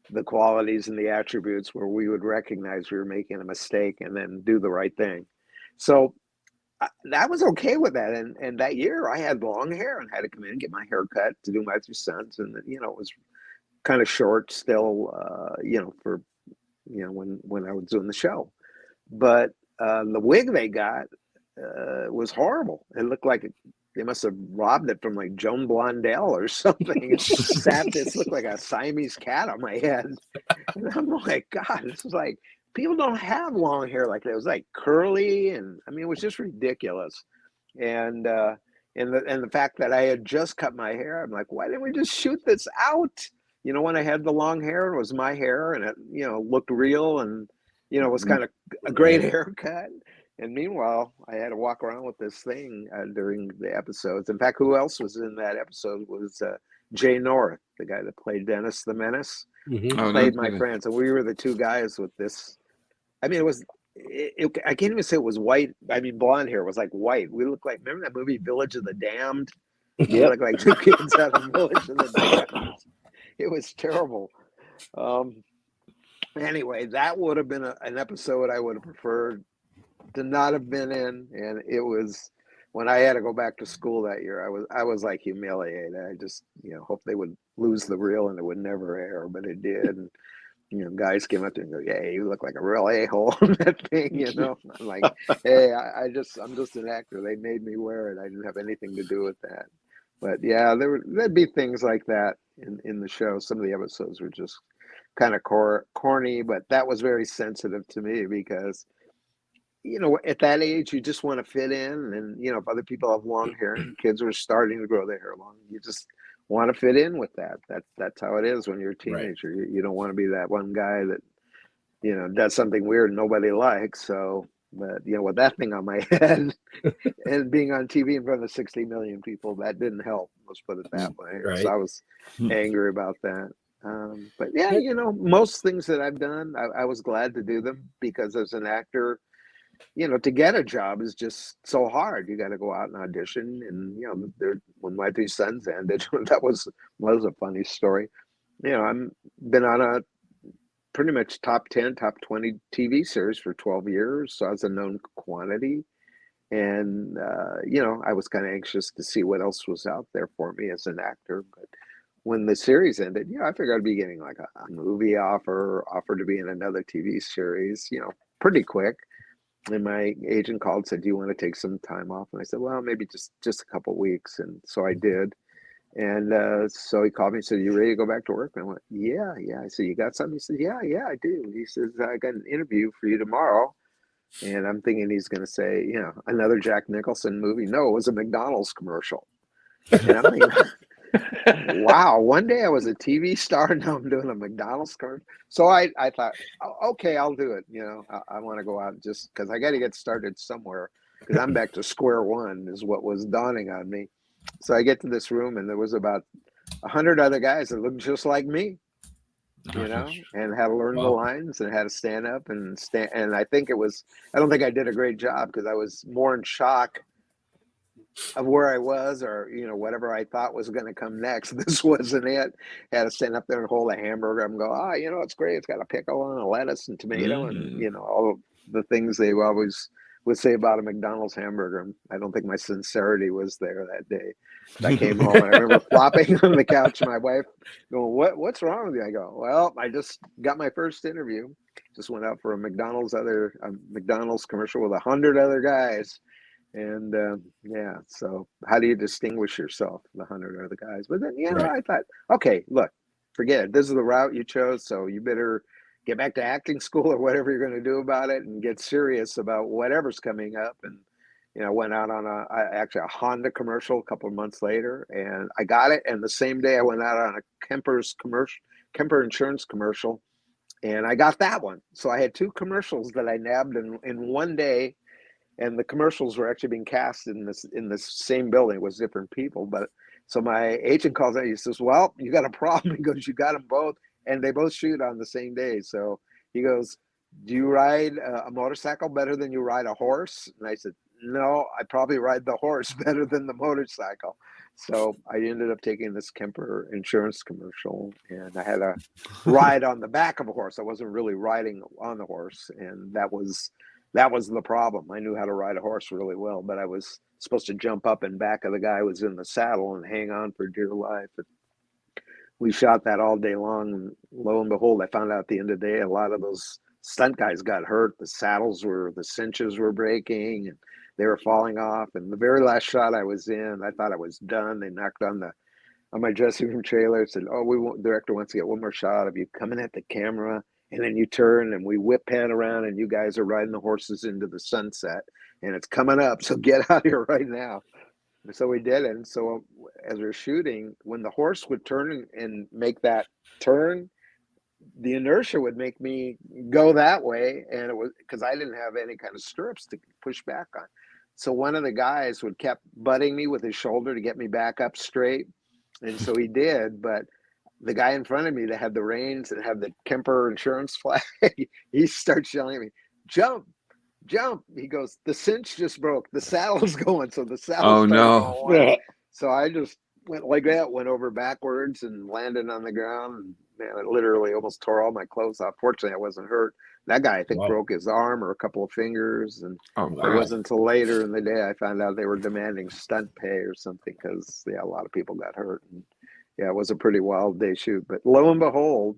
the qualities and the attributes where we would recognize we were making a mistake and then do the right thing. So I was okay with that. And that year I had long hair and had to come in and get my hair cut to do my 2 cents. And, it was kind of short still, for, when I was doing the show. But the wig they got was horrible. It looked like they must have robbed it from like Joan Blondell or something. It looked like a Siamese cat on my head. And I'm like, God, this is like, people don't have long hair like that. It was like curly, and I mean, it was just ridiculous. And the fact that I had just cut my hair, I'm like, why didn't we just shoot this out? When I had the long hair, it was my hair, and it, looked real, and it was kind of a great haircut. And meanwhile, I had to walk around with this thing during the episodes. In fact, who else was in that episode was Jay North, the guy that played Dennis the Menace. Mm-hmm. Played my friend. So we were the 2 guys with this. I mean, I can't even say it was white. I mean, blonde hair was like white. We looked like, remember that movie Village of the Damned? We looked like 2 kids out of Village of the Damned. It was terrible. Anyway, that would have been an episode I would have preferred to not have been in. And it was, when I had to go back to school that year, I was like humiliated. I just, hoped they would lose the reel and it would never air, but it did. And, guys came up to me and go, "Yeah, you look like a real a-hole in that thing," I'm like, hey, I'm just an actor. They made me wear it. I didn't have anything to do with that. But yeah, there'd be things like that in the show. Some of the episodes were just kind of corny, but that was very sensitive to me because, at that age, you just want to fit in. And, if other people have long hair and kids are starting to grow their hair long, you just want to fit in with that. That's how it is when you're a teenager. Right. You don't want to be that one guy that, does something weird nobody likes. So, but, with that thing on my head and being on TV in front of 60 million people, that didn't help. Let's put it that way. Right. So I was angry about that. But yeah, most things that I've done, I was glad to do them because as an actor, to get a job is just so hard. You got to go out and audition. And, when my 2 sons ended, that was a funny story. I've been on a pretty much top 10, top 20 TV series for 12 years. So I was a known quantity. And, I was kind of anxious to see what else was out there for me as an actor. But when the series ended, I figured I'd be getting like a movie offer to be in another TV series, pretty quick. And my agent called and said, "Do you want to take some time off?" And I said, "Well, maybe just a couple of weeks." And so I did. And so he called me and said, "You ready to go back to work?" And I went, Yeah. I said, "You got something?" He said, Yeah, I do. He says, "I got an interview for you tomorrow." And I'm thinking he's going to say, another Jack Nicholson movie. No, it was a McDonald's commercial. And I'm thinking, wow, one day I was a TV star, now I'm doing a McDonald's commercial. So I thought, okay, I'll do it. I want to go out just because I got to get started somewhere because I'm back to square one is what was dawning on me. So I get to this room and there was about 100 other guys that looked just like me, and had to learn the lines and had to stand up and I don't think I did a great job because I was more in shock of where I was or, whatever I thought was going to come next. This wasn't it. Had to stand up there and hold a hamburger and go, it's great. It's got a pickle and a lettuce and tomato and, all of the things they always would say about a McDonald's hamburger. I don't think my sincerity was there that day. I came home and I remember flopping on the couch and my wife going, what's wrong with you? I go, well, I just got my first interview. Just went out for a McDonald's commercial with 100 other guys. And so how do you distinguish yourself, the 100 other guys? But then, I thought, okay, look, forget it. This is the route you chose. So you better get back to acting school or whatever you're going to do about it and get serious about whatever's coming up. And, went out on a Honda commercial a couple of months later and I got it. And the same day I went out on a Kemper insurance commercial and I got that one. So I had 2 commercials that I nabbed in one day. And the commercials were actually being cast in the same building. It was different people. But so my agent calls out. He says, "Well, you got a problem." He goes, "You got them both, and they both shoot on the same day. So he goes, "Do you ride a motorcycle better than you ride a horse?" And I said, "No, I probably ride the horse better than the motorcycle." So I ended up taking this Kemper insurance commercial, and I had a ride on the back of a horse. I wasn't really riding on the horse, and that was the problem. I knew how to ride a horse really well, but I was supposed to jump up and back of the guy who was in the saddle and hang on for dear life. And we shot that all day long, and lo and behold, I found out at the end of the day a lot of those stunt guys got hurt. The cinches were breaking, and they were falling off. And the very last shot I was in, I thought I was done. They knocked on my dressing room trailer, said, "Oh, director wants to get one more shot of you coming at the camera, and then you turn and we whip pan around, and you guys are riding the horses into the sunset, and it's coming up. So get out here right now." And so we did it. And so as we were shooting, when the horse would turn and make that turn, the inertia would make me go that way, and it was because I didn't have any kind of stirrups to push back on. So one of the guys would kept butting me with his shoulder to get me back up straight, and so he did. But the guy in front of me that had the reins and had the Kemper insurance flag, he starts yelling at me, "Jump, jump!" He goes, "The cinch just broke. The saddle's going." So the saddle. Oh no! Going. So I just went like that, went over backwards and landed on the ground. And, man, it literally almost tore all my clothes off. Fortunately, I wasn't hurt. That guy, I think, broke his arm or a couple of fingers. And it wasn't until later in the day I found out they were demanding stunt pay or something because, a lot of people got hurt. And, it was a pretty wild day shoot. But lo and behold,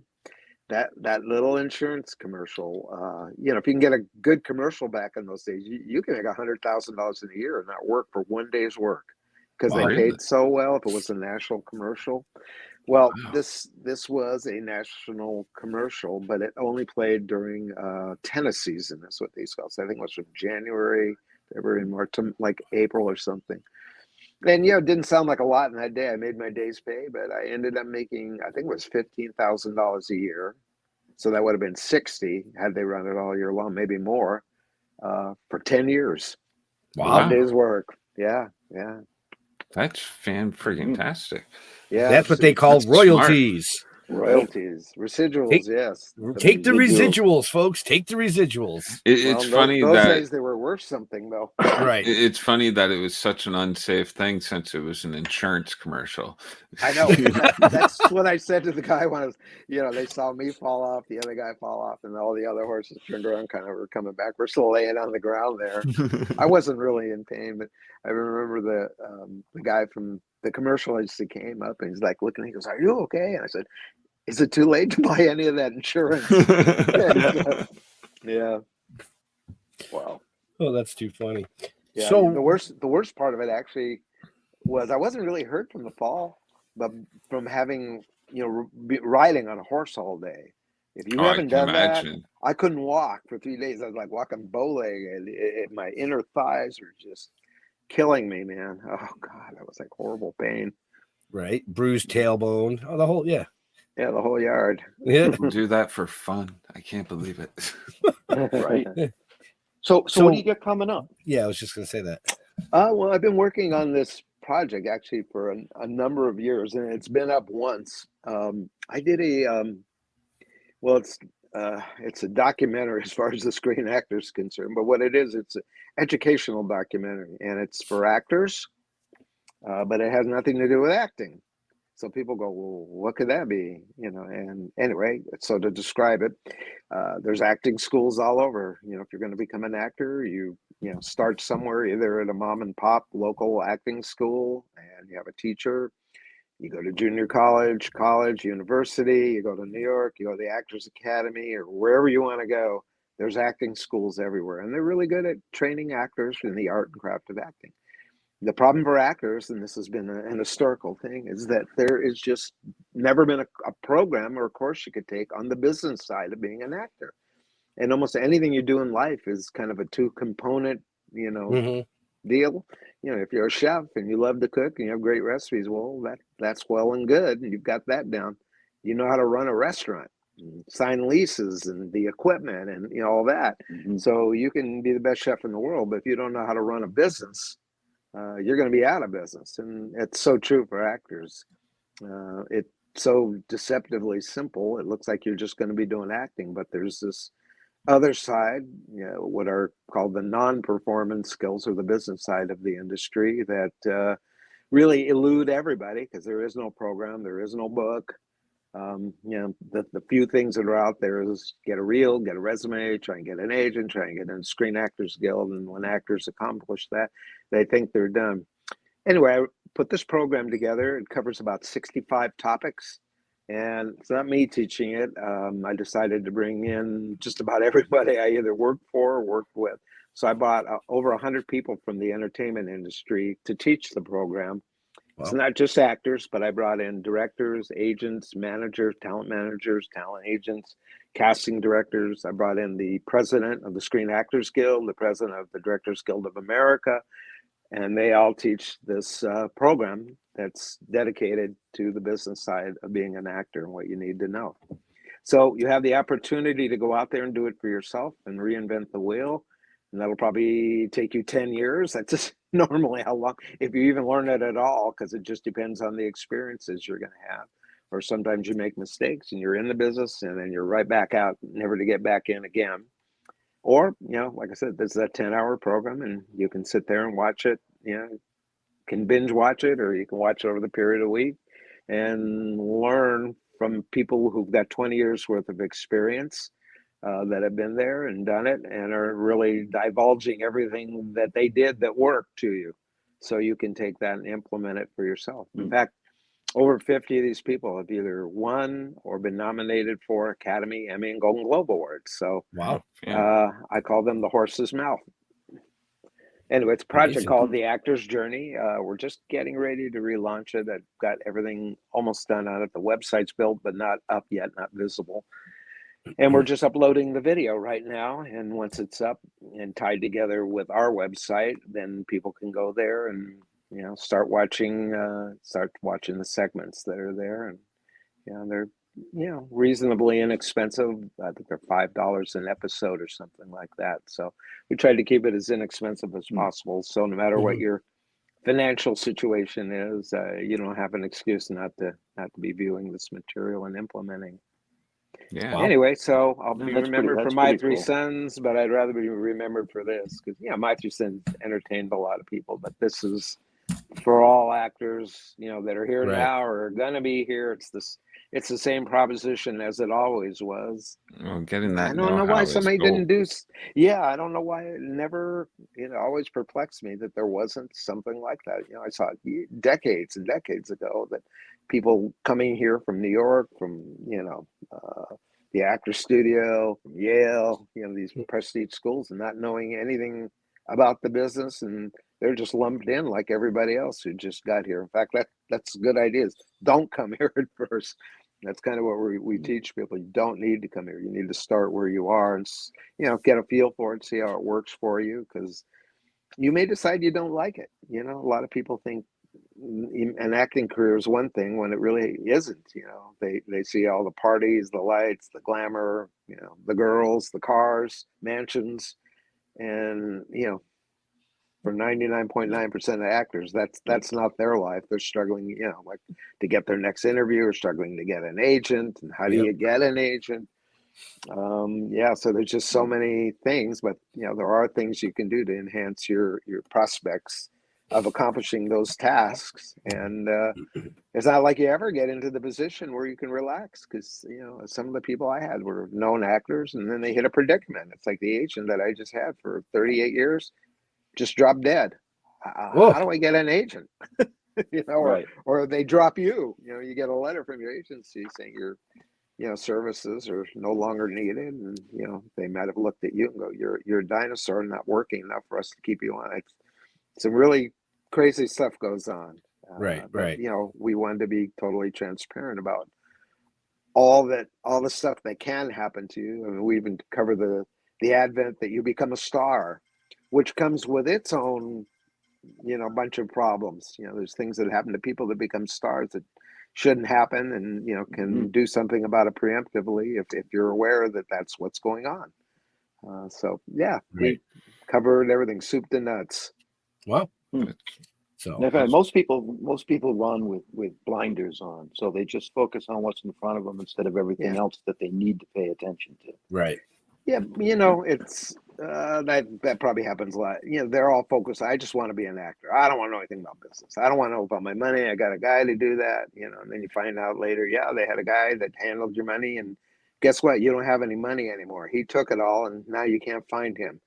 that little insurance commercial, if you can get a good commercial back in those days, you can make $100,000 in a year and not work for one day's work because they paid so well if it was a national commercial. Well, this was a national commercial, but it only played during tennis season. That's what these call. So I think it was from January, February, March, like April or something. And it didn't sound like a lot in that day. I made my day's pay, but I ended up making, I think it was $15,000 a year. So that would have been 60 had they run it all year long, maybe more, for 10 years. Wow. 1 day's work. Yeah. That's fan-friggin-tastic. Yeah. That's what they call royalties. Smart. Royalties, residuals, yes. Take the residuals, folks. Take the residuals. It's funny those that days they were worth something, though. Right. It's funny that it was such an unsafe thing since it was an insurance commercial. I know. That's what I said to the guy when I was, they saw me fall off, the other guy fall off, and all the other horses turned around, kind of were coming back. We're still laying on the ground there. I wasn't really in pain, but I remember the guy from the commercial agency came up and he's like looking, he goes, "Are you okay?" And I said, "Is it too late to buy any of that insurance?" Yeah. Wow. Oh, that's too funny. Yeah. So the worst part of it actually was I wasn't really hurt from the fall, but from having riding on a horse all day. If you haven't done that, I couldn't walk for 3 days. I was like walking bow-legged. My inner thighs were just killing me, man. Oh God, that was like horrible pain. Right, bruised tailbone. Oh, the whole the whole yard. Yeah. People do that for fun. I can't believe it. Right. So what do you got coming up? Yeah, I was just gonna say that. Well, I've been working on this project actually for a number of years, and it's been up once. I did it's a documentary as far as the Screen Actor is concerned, but what it is, it's an educational documentary, and it's for actors, but it has nothing to do with acting. So people go, "Well, what could that be?" And anyway, so to describe it, there's acting schools all over. If you're going to become an actor, you start somewhere, either at a mom and pop local acting school, and you have a teacher. You go to junior college, university, you go to New York, you go to the Actors Academy, or wherever you want to go. There's acting schools everywhere, and they're really good at training actors in the art and craft of acting. The problem for actors, and this has been an historical thing, is that there is just never been a program or a course you could take on the business side of being an actor. And almost anything you do in life is kind of a two-component, deal. If you're a chef and you love to cook and you have great recipes, well, that's well and good, and you've got that down. You know how to run a restaurant, and sign leases, and the equipment, and all that. Mm-hmm. So you can be the best chef in the world, but if you don't know how to run a business, you're going to be out of business. And it's so true for actors. so deceptively simple. It looks like you're just going to be doing acting, but there's this other side, what are called the non-performance skills, or the business side of the industry, that really elude everybody, because there is no program, there is no book. The few things that are out there is get a reel, get a resume, try and get an agent, try and get in Screen Actors Guild, and when actors accomplish that, they think they're done. Anyway, I put this program together. It covers about 65 topics, and it's not me teaching it. I decided to bring in just about everybody I either worked for or worked with. So I brought over 100 people from the entertainment industry to teach the program. Wow. It's not just actors, but I brought in directors, agents, managers, talent agents, casting directors. I brought in the president of the Screen Actors Guild, the president of the Directors Guild of America, and they all teach this program that's dedicated to the business side of being an actor and what you need to know. So you have the opportunity to go out there and do it for yourself and reinvent the wheel. And that'll probably take you 10 years. That's just normally how long, if you even learn it at all, because it just depends on the experiences you're going to have. Or sometimes you make mistakes and you're in the business and then you're right back out, never to get back in again. Or, like I said, this is a 10-hour program and you can sit there and watch it, can binge watch it, or you can watch it over the period of a week and learn from people who've got 20 years worth of experience that have been there and done it and are really divulging everything that they did that worked to you. So you can take that and implement it for yourself. In fact, over 50 of these people have either won or been nominated for Academy, Emmy, and Golden Globe Awards. So Wow. I call them the horse's mouth. Anyway, it's a project called The Actor's Journey. We're just getting ready to relaunch it. I've got everything almost done on it. The website's built, but not up yet, not visible. And we're just uploading the video right now. And once it's up and tied together with our website, then people can go there and, start watching the segments that are there. And, they're, reasonably inexpensive. I think they're $5 an episode or something like that. So we try to keep it as inexpensive as possible. So no matter what your financial situation is, you don't have an excuse not to be viewing this material and implementing. Yeah. Wow. Anyway, so I'll be That's remembered pretty- for that's My pretty Three cool. Sons, but I'd rather be remembered for this because, My Three Sons entertained a lot of people, but this is for all actors, that are here Right. now or are going to be here. It's the same proposition as it always was. Well, getting that I don't know know-how why is somebody gold. didn't do. Yeah, I don't know why it never. Always perplexed me that there wasn't something like that. I saw it decades and decades ago that people coming here from New York, from the Actor Studio, from Yale, these prestige schools, and not knowing anything about the business, and they're just lumped in like everybody else who just got here. In fact, that's a good idea. Don't come here at first. That's kind of what we teach people. You don't need to come here. You need to start where you are and, get a feel for it, see how it works for you, because you may decide you don't like it. A lot of people think an acting career is one thing when it really isn't. They see all the parties, the lights, the glamour, the girls, the cars, mansions, and, for 99.9% of actors, that's not their life. They're struggling, like to get their next interview, or struggling to get an agent. And how do you get an agent? So there's just so many things, but there are things you can do to enhance your prospects of accomplishing those tasks. And it's not like you ever get into the position where you can relax, because some of the people I had were known actors, and then they hit a predicament. It's like the agent that I just had for 38 years. Just drop dead. How do I get an agent? Right. Or they drop you. You get a letter from your agency saying your services are no longer needed, and they might have looked at you and go, "You're a dinosaur, not working enough for us to keep you on." Some really crazy stuff goes on. Right. We wanted to be totally transparent about all the stuff that can happen to you. I mean, we even cover the advent that you become a star, which comes with its own, bunch of problems. There's things that happen to people that become stars that shouldn't happen, and, can do something about it preemptively if you're aware that that's what's going on. We covered everything, soup to nuts. Wow. So In fact, most people run with blinders on, so they just focus on what's in front of them instead of everything else that they need to pay attention to. right. Yeah, it's that probably happens a lot. They're all focused. I just want to be an actor. I don't want to know anything about business. I don't want to know about my money. I got a guy to do that. And then you find out later, yeah, they had a guy that handled your money, and guess what? You don't have any money anymore. He took it all, and now you can't find him.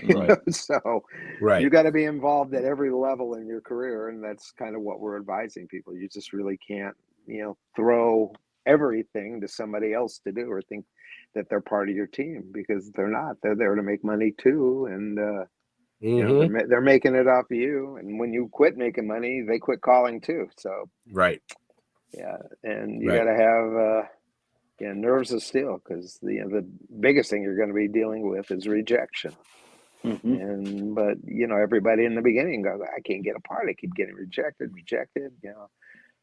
Right. So Right. you got to be involved at every level in your career, and that's kind of what we're advising people. You just really can't, throw everything to somebody else to do or think that they're part of your team, because they're not. They're there to make money too, and they're making it off of you. And when you quit making money, they quit calling too. So Right. yeah, and you Right. got to have nerves of steel, because the biggest thing you're going to be dealing with is rejection. Mm-hmm. But everybody in the beginning goes, I can't get a part. I keep getting rejected.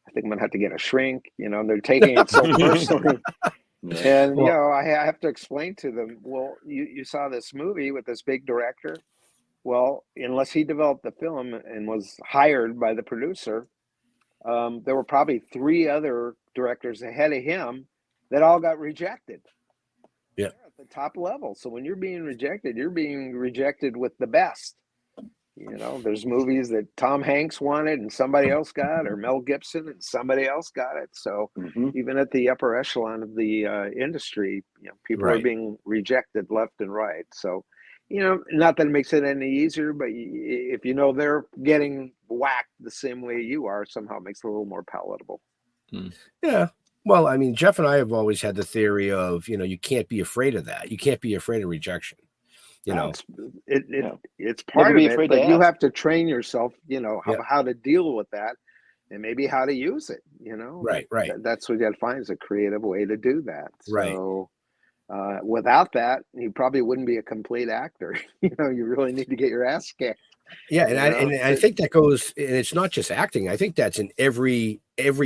I think I'm gonna have to get a shrink. They're taking it so personally. And Well- I have to explain to them, well, you saw this movie with this big director. Well, unless he developed the film and was hired by the producer, there were probably 3 other directors ahead of him that all got rejected. Yeah. They're at the top level. So when you're being rejected with the best. There's movies that Tom Hanks wanted and somebody else got, or Mel Gibson and somebody else got it. So even at the upper echelon of the industry, people are Right. being rejected left and right. So, not that it makes it any easier, but if they're getting whacked the same way you are, somehow it makes it a little more palatable. Yeah. Well, I mean, Jeff and I have always had the theory of, you can't be afraid of that. You can't be afraid of rejection. It's part of be it, afraid to but you ask. have to train yourself, Yeah. how to deal with that, and maybe how to use it. Right. Right. That's what you got to find, is a creative way to do that. Right. So without that, you probably wouldn't be a complete actor. You really need to get your ass kicked. Yeah, and I think that goes, and it's not just acting. I think that's in every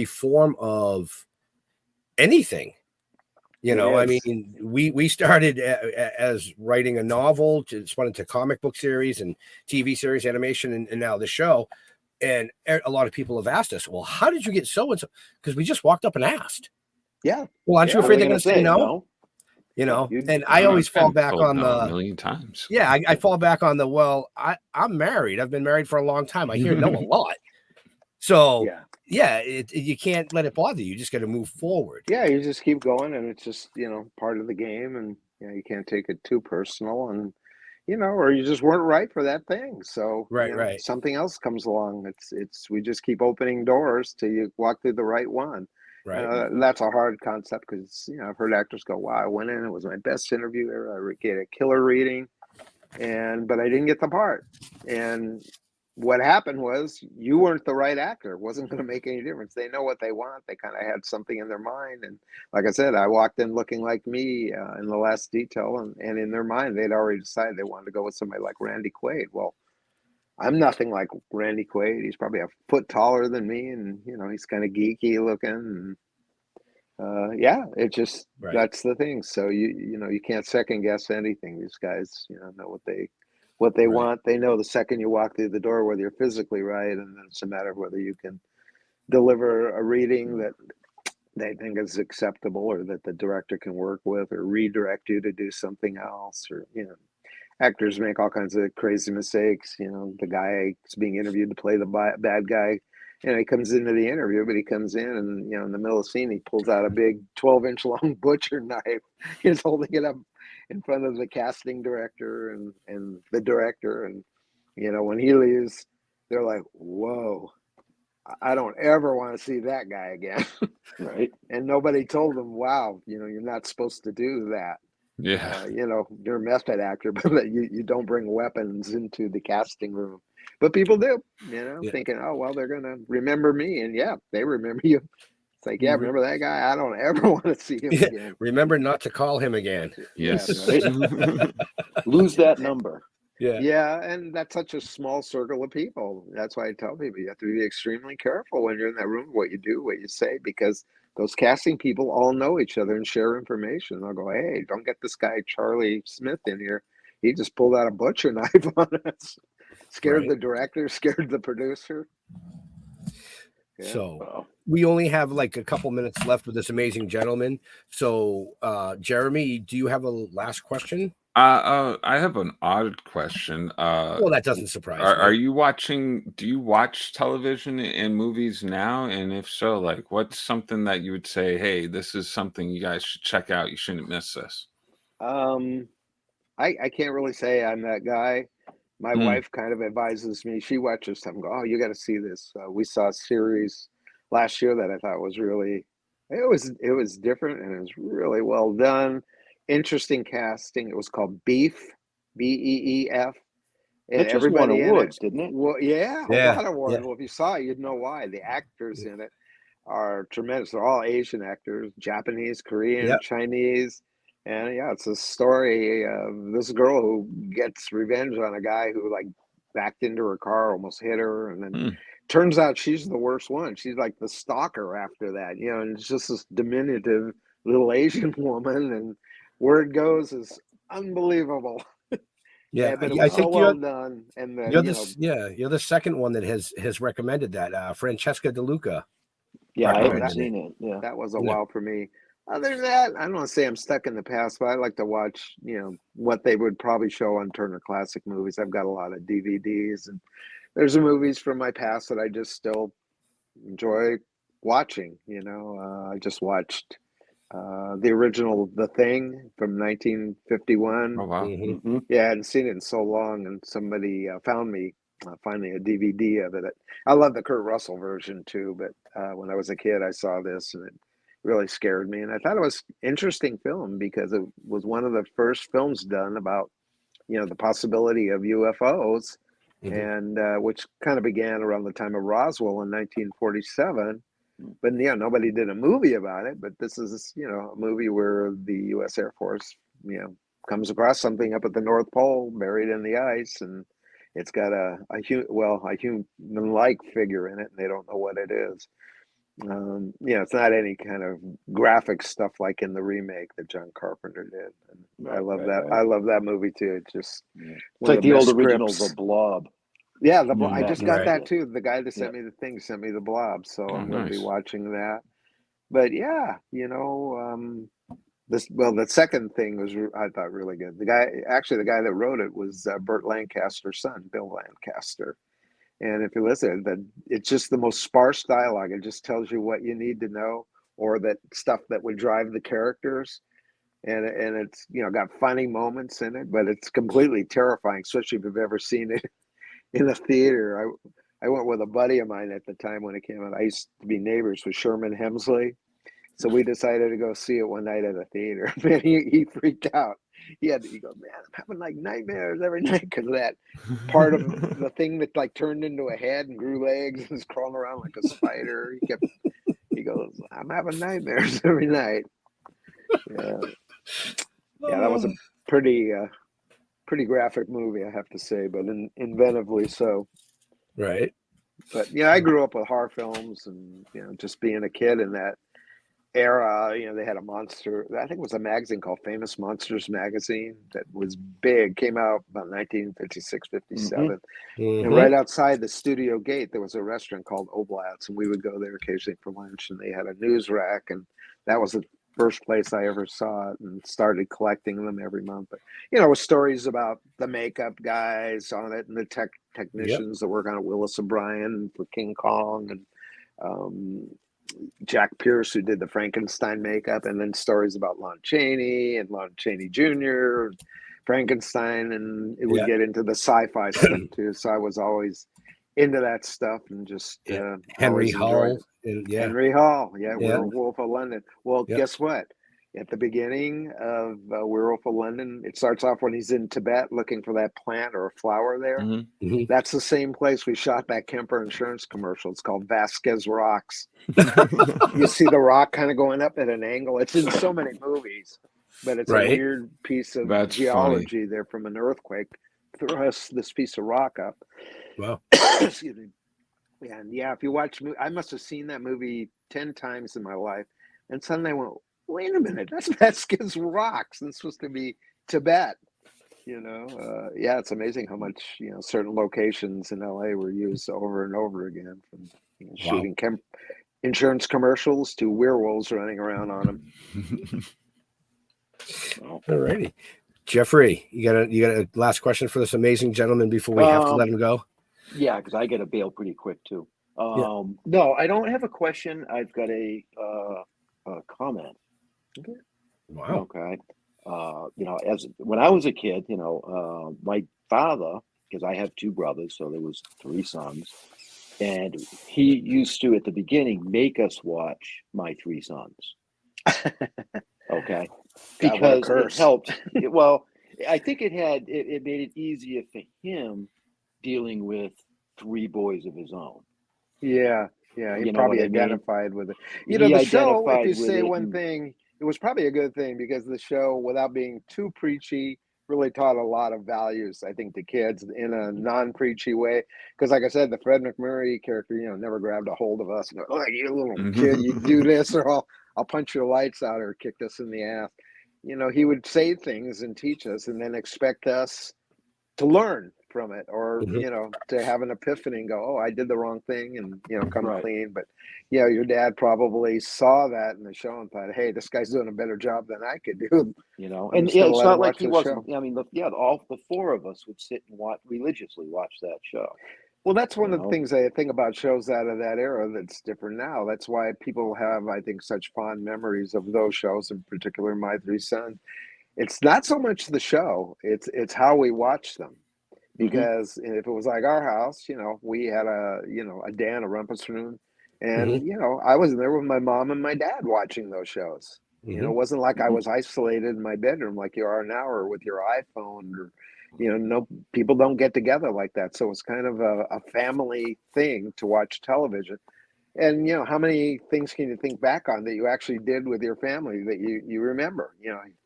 form of anything. I mean, we started as writing a novel, to spun into comic book series and TV series, animation, and now the show. And a lot of people have asked us, well, how did you get so and so? Because we just walked up and asked. Yeah. Well, aren't you What are afraid we they're going to say no? Yeah, And I always fall back on a the million times. Yeah, I fall back on the, well, I'm married. I've been married for a long time. I hear no a lot. So you can't let it bother you. You just got to move forward. Yeah, you just keep going, and it's just part of the game, and you can't take it too personal, and or you just weren't right for that thing. So Right. something else comes along. It's we just keep opening doors till you walk through the right one. Right. That's a hard concept, because I've heard actors go, "Wow, I went in, it was my best interview ever. I get a killer reading, but I didn't get the part." And what happened was, you weren't the right actor. It wasn't going to make any difference. They know what they want. They kind of had something in their mind. And like I said, I walked in looking like me in the last detail, and in their mind, they'd already decided they wanted to go with somebody like Randy Quaid. Well, I'm nothing like Randy Quaid. He's probably a foot taller than me, and he's kind of geeky looking. And it just that's the thing. So you can't second guess anything. These guys know what they want. They know the second you walk through the door whether you're physically right, and then it's a matter of whether you can deliver a reading that they think is acceptable, or that the director can work with, or redirect you to do something else. Or actors make all kinds of crazy mistakes. The guy is being interviewed to play the bad guy, he comes into the interview, but he comes in, and in the middle of the scene, he pulls out a big 12-inch long butcher knife. He's holding it up in front of the casting director and the director, and when he leaves, they're like, "Whoa, I don't ever want to see that guy again." Right. And nobody told them, "Wow, you're not supposed to do that." Yeah. You're a method actor, but you don't bring weapons into the casting room. But people do, thinking, "Oh, well, they're gonna remember me," and they remember you. It's like, remember that guy? I don't ever want to see him again. Remember not to call him again. Yes. Right? Lose that number. Yeah, and that's such a small circle of people. That's why I tell people, you have to be extremely careful when you're in that room, what you do, what you say, because those casting people all know each other and share information. They'll go, "Hey, don't get this guy Charlie Smith in here. He just pulled out a butcher knife on us." Scared the director, scared the producer. Yeah. So we only have like a couple minutes left with this amazing gentleman. So, Jeremy, do you have a last question? I have an odd question. Well, that doesn't surprise me. Are you watching? Do you watch television and movies now? And if so, like, what's something that you would say, hey, this is something you guys should check out. You shouldn't miss this. I can't really say I'm that guy. My wife kind of advises me. She watches something. Go, oh, you got to see this. We saw a series last year that I thought was really, it was different and it was really well done. Interesting casting. It was called Beef, Beef, and It just won everybody in awards, it. didn't it? Well, yeah, a Yeah, lot of awards. yeah. Well, if you saw it, you'd know why. The actors in it are tremendous. They're all Asian actors, Japanese, Korean, Yep. Chinese. And yeah, it's a story of this girl who gets revenge on a guy who like backed into her car, almost hit her, and then turns out she's the worst one. She's like the stalker after that, you know, and it's just this diminutive little Asian woman, and where it goes is unbelievable. Yeah, but it I was so think well done, and you're the second one that has recommended that. Francesca DeLuca. Yeah, I haven't recommended it. seen it. Yeah. that was a Yeah. wow for me. Other than that, I don't want to say I'm stuck in the past, but I like to watch, you know, what they would probably show on Turner Classic Movies. I've got a lot of DVDs, and there's movies from my past that I just still enjoy watching. You know, I just watched the original The Thing from 1951. Oh wow. Mm-hmm. Yeah, I hadn't seen it in so long, and somebody found me finally a DVD of it. I love the Kurt Russell version too, but when I was a kid, I saw this, and it really scared me. And I thought it was interesting film because it was one of the first films done about, you know, the possibility of UFOs, and which kind of began around the time of Roswell in 1947. But yeah, nobody did a movie about it. But this is, you know, a movie where the U.S. Air Force, you know, comes across something up at the North Pole buried in the ice, and it's got a human-like figure in it, and they don't know what it is. You know, it's not any kind of graphic stuff like in the remake that John Carpenter did. And I love that. I love that movie too. It's just It's one like of the old best original, scripts. The Blob. Yeah, I just got Right. that too. The guy that sent me the thing sent me The Blob, so I'm going to be nice. watching that. But yeah, you know, the second thing was I thought really good. The guy that wrote it was Burt Lancaster's son, Bill Lancaster. And if you listen, it's just the most sparse dialogue. It just tells you what you need to know, or that stuff that would drive the characters. And it's, you know, got funny moments in it, but it's completely terrifying, especially if you've ever seen it in a theater. I went with a buddy of mine at the time when it came out. I used to be neighbors with Sherman Hemsley. So we decided to go see it one night at a theater. Man, he freaked out. He goes, man, I'm having like nightmares every night because of that part of the thing that like turned into a head and grew legs and was crawling around like a spider. He goes, I'm having nightmares every night. Yeah, that was a pretty graphic movie, I have to say, but inventively so. Right. But yeah, I grew up with horror films, and you know, just being a kid in that era, you know, they had a monster, I think it was a magazine called Famous Monsters magazine that was big, came out about 1956, 57. And right outside the studio gate, there was a restaurant called Oblat's, and we would go there occasionally for lunch, and they had a news rack, and that was the first place I ever saw it, and started collecting them every month. But, you know, with stories about the makeup guys on it and the technicians that work on it, Willis O'Brien for King Kong, and Jack Pierce, who did the Frankenstein makeup, and then stories about Lon Chaney and Lon Chaney Jr., Frankenstein, and it would get into the sci-fi stuff too. So I was always into that stuff, and just Henry Hall. Henry Hall, Werewolf of London. Well, guess what? At the beginning of Werewolf of London, it starts off when he's in Tibet looking for that plant or a flower there. That's the same place we shot that Kemper Insurance commercial. It's called Vasquez Rocks. You see the rock kind of going up at an angle. It's in so many movies, but it's a weird piece of geology funny. There from an earthquake. Throws this piece of rock up. Wow. Excuse me. And yeah, if you watch, I must have seen that movie 10 times in my life. And suddenly I went, wait a minute, that's Vasquez Rocks. And it's supposed to be Tibet. Yeah, it's amazing how much certain locations in LA were used over and over again, from Wow. shooting insurance commercials to werewolves running around on them. All righty. Jeffrey, you got a last question for this amazing gentleman before we have to let him go? Yeah, because I got to bail pretty quick too. Yeah. No, I don't have a question. I've got a comment. Wow. Okay. When I was a kid, my father, because I have two brothers, so there was three sons, and he used to at the beginning make us watch My Three Sons. Okay, because it helped. Well, I think it made it easier for him dealing with three boys of his own. Yeah, he probably identified with it. He The show, if identified you with say it one and- thing, it was probably a good thing, because the show, without being too preachy, really taught a lot of values, I think, to kids in a non-preachy way. Because, like I said, the Fred MacMurray character, never grabbed a hold of us and go, "Oh, you little kid, you do this, or I'll punch your lights out," or kicked us in the ass. He would say things and teach us, and then expect us to learn from it, or to have an epiphany and go, "Oh, I did the wrong thing," and come Right. clean. But your dad probably saw that in the show and thought, "Hey, this guy's doing a better job than I could do." And just gonna it's let not him like watch he the wasn't. show. I mean, all the four of us would sit and religiously watch that show. Well, that's one of the things I think about shows out of that era that's different now. That's why people have, I think, such fond memories of those shows, in particular My Three Sons. It's not so much the show; it's how we watch them. Because if it was like our house, we had a den, a rumpus room, and I was there with my mom and my dad watching those shows. It wasn't like I was isolated in my bedroom like you are now, or with your iPhone, or no, people don't get together like that. So it's kind of a family thing to watch television. And how many things can you think back on that you actually did with your family that you remember?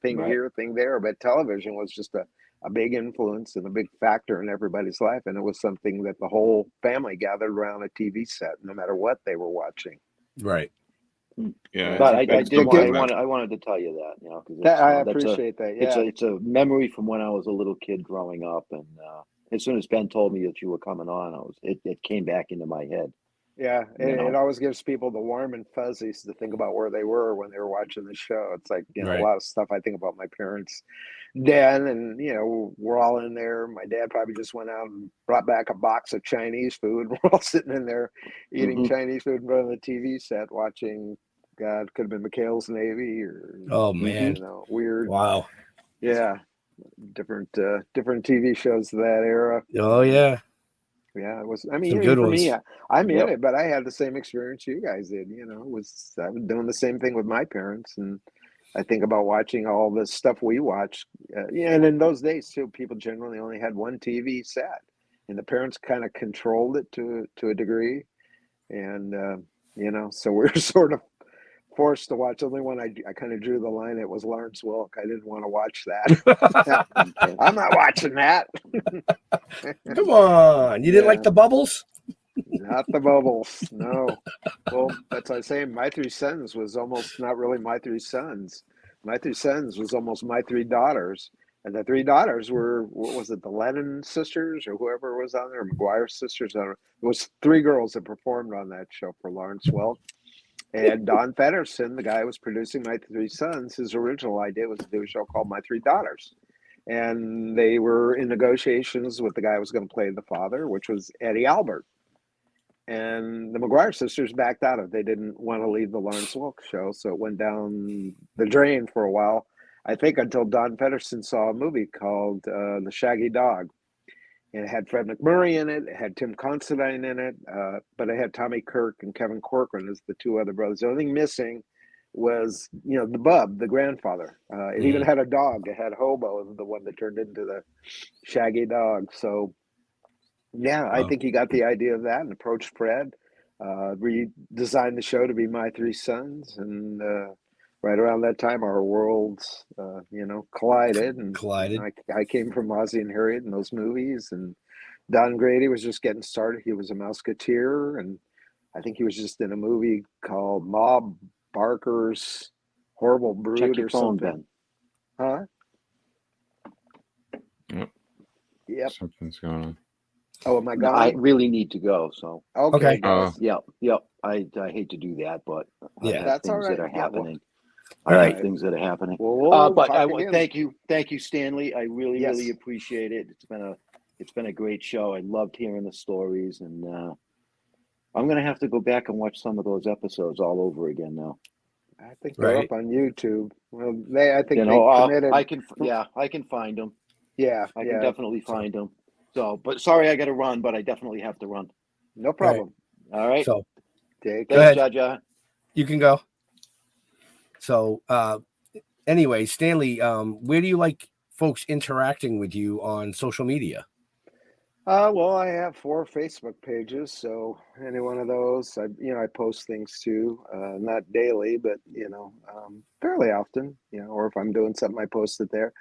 Thing here, thing there. But television was just a big influence and a big factor in everybody's life, and it was something that the whole family gathered around a TV set, no matter what they were watching. Right. Yeah, But I wanted to tell you that, because I appreciate that. Yeah, it's a memory from when I was a little kid growing up, and as soon as Ben told me that you were coming on, it came back into my head. Yeah, it always gives people the warm and fuzzies to think about where they were when they were watching the show. It's like, Right. a lot of stuff I think about my parents' den, and, we're all in there. My dad probably just went out and brought back a box of Chinese food. We're all sitting in there eating Chinese food in front of the TV set, watching, God, could have been McHale's Navy, or, Oh, man. weird. Wow. Yeah, different TV shows of that era. Oh, yeah. Yeah, it was. I mean, Some even good for me, ones. I'm in it, but I had the same experience you guys did. I was doing the same thing with my parents, and I think about watching all the stuff we watched. And in those days too, people generally only had one TV set, and the parents kind of controlled it to a degree, and so we were sort of forced to watch. Only one I kind of drew the line. It was Lawrence Welk. I didn't want to watch that. I'm not watching that. Come on. You didn't like Yeah. the bubbles? Not the bubbles, no. Well, that's what I say. My Three Sons was almost not really My Three Sons. My Three Sons was almost My Three Daughters. And the three daughters were, what was it, the Lennon sisters or whoever was on there, McGuire sisters? I don't know. It was three girls that performed on that show for Lawrence Welk. And Don Feddersen, the guy who was producing My Three Sons, his original idea was to do a show called My Three Daughters. And they were in negotiations with the guy who was going to play the father, which was Eddie Albert. And the McGuire sisters backed out of it. They didn't want to leave the Lawrence Welk show, so it went down the drain for a while. I think until Don Feddersen saw a movie called The Shaggy Dog. And it had Fred MacMurray in it. It had Tim Considine in it. But it had Tommy Kirk and Kevin Corcoran as the two other brothers. The only thing missing was, the bub, the grandfather. It even had a dog. It had Hobo, the one that turned into the Shaggy Dog. So, yeah, I think he got the idea of that and approached Fred, redesigned the show to be My Three Sons. And right around that time, our worlds, collided. And I came from Ozzie and Harriet and those movies. And Don Grady was just getting started. He was a Musketeer. And I think he was just in a movie called Bob Barker's Horrible Brood Check your or phone, something. Ben. Huh? Yep. Something's going on. Oh, am I No, I gone? really need to go. So Okay. Oh. yep. I hate to do that, but I Yeah. have That's all things that right. are Yeah, well, happening. all I right. have things that are happening. Well, we'll But talk I again. thank you, Stanley. I really, Yes. really appreciate it. It's been a great show. I loved hearing the stories, and I'm gonna have to go back and watch some of those episodes all over again now. I think they're Right. up on YouTube. Well, I think You they know, committed. I can find them. Yeah, I can yeah, definitely find them. So, but sorry, I got to run, but I definitely have to run. no problem. All right. So Take Go Thanks, ahead. Jaja. you can go. So anyway, Stanley, where do you like folks interacting with you on social media? Well, I have 4 Facebook pages, so any one of those, I post things too. Not daily, but fairly often. Or if I'm doing something, I post it there.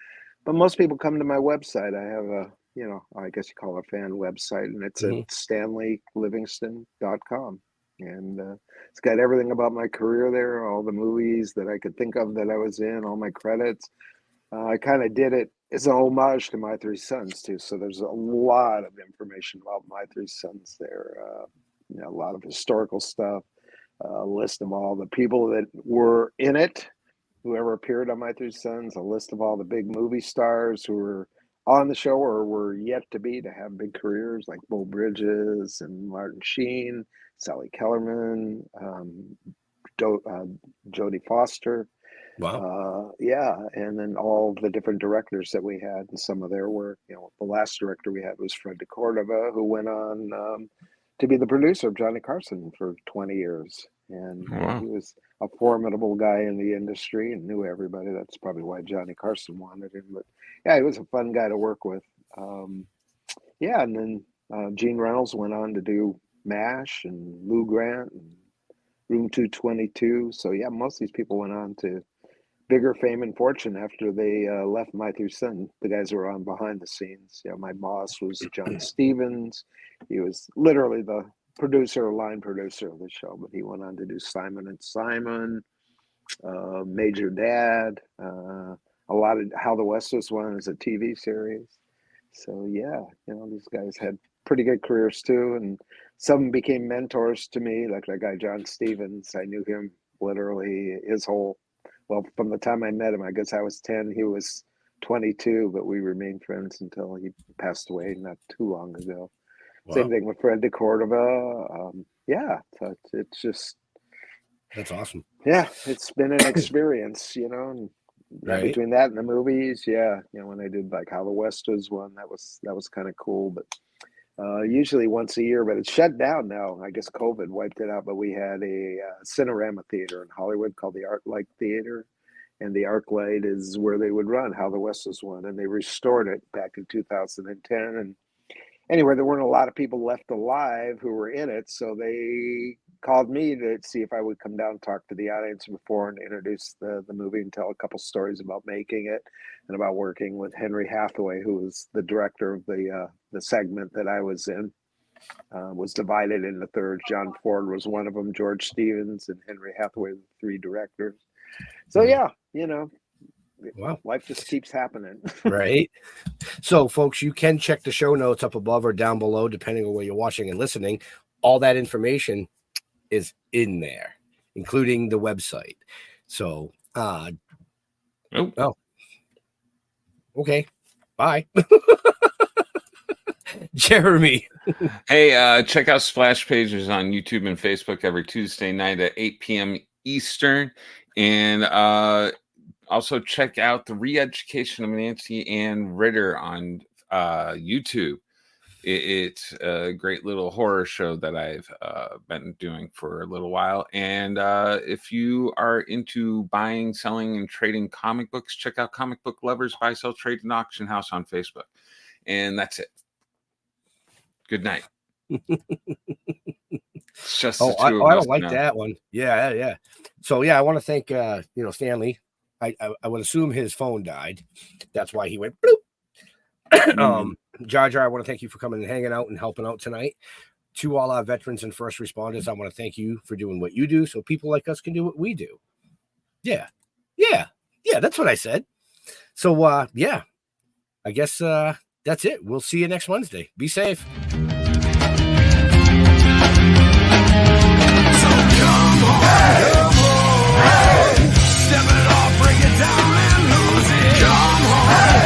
But most people come to my website. I have I guess you call it a fan website, and it's Mhm. at StanleyLivingston.com, and it's got everything about my career there, all the movies that I could think of that I was in, all my credits. I kind of did it as an homage to My Three Sons too. So there's a lot of information about My Three Sons there. A lot of historical stuff, a list of all the people that were in it, whoever appeared on My Three Sons, a list of all the big movie stars who were on the show or were yet to have big careers, like Beau Bridges and Martin Sheen, Sally Kellerman, Jodie Foster. Wow. And then all the different directors that we had and some of their work. The last director we had was Fred de Cordova, who went on to be the producer of Johnny Carson for 20 years. And Wow. he was a formidable guy in the industry and knew everybody. That's probably why Johnny Carson wanted him. But yeah, he was a fun guy to work with. And then Gene Reynolds went on to do MASH and Lou Grant and Room 222. So yeah, most of these people went on to bigger fame and fortune after they left My Three Sons. The guys who were on behind the scenes. My boss was John Stevens. He was literally the line producer of the show, but he went on to do Simon and Simon, Major Dad, a lot of How the West Was Won as a TV series. So yeah, these guys had pretty good careers too, and some became mentors to me, like that guy John Stevens. I knew him literally from the time I met him. I guess I was 10, he was 22, but we remained friends until he passed away not too long ago. Wow. Same thing with Fred de Cordova. So it's just, That's awesome. yeah, it's been an experience, and Right. between that and the movies, when I did like How the West Was Won, that was kind of cool. But usually once a year, but it's shut down now. I guess COVID wiped it out. But we had a Cinerama theater in Hollywood called the ArcLight Theater, and the ArcLight is where they would run How the West Was Won, and they restored it back in 2010. And anyway, there weren't a lot of people left alive who were in it, so they called me to see if I would come down and talk to the audience before and introduce the movie and tell a couple stories about making it and about working with Henry Hathaway, who was the director of the segment that I was in. Was divided into thirds. John Ford was one of them, George Stevens and Henry Hathaway, the 3 directors. So yeah, Wow. life just keeps happening. Right. So, folks, you can check the show notes up above or down below, depending on where you're watching and listening. All that information is in there, including the website. So, okay. Bye. Jeremy. Hey, check out Splash Pages on YouTube and Facebook every Tuesday night at 8 p.m. Eastern. And also check out The Re-Education of Nancy Ann Ritter on YouTube. It's a great little horror show that I've been doing for a little while. And if you are into buying, selling, and trading comic books, check out Comic Book Lovers Buy, Sell, Trade, and Auction House on Facebook. And that's it. Good night. It's just the two of I us don't like now. that one. Yeah. So yeah, I want to thank Stanley. I would assume his phone died. That's why he went bloop. Jar Jar, I want to thank you for coming and hanging out and helping out tonight. To all our veterans and first responders, I want to thank you for doing what you do so people like us can do what we do. Yeah, that's what I said. So I guess that's it. We'll see you next Wednesday. Be safe. So come on, step it off, break it down and lose it. Come on.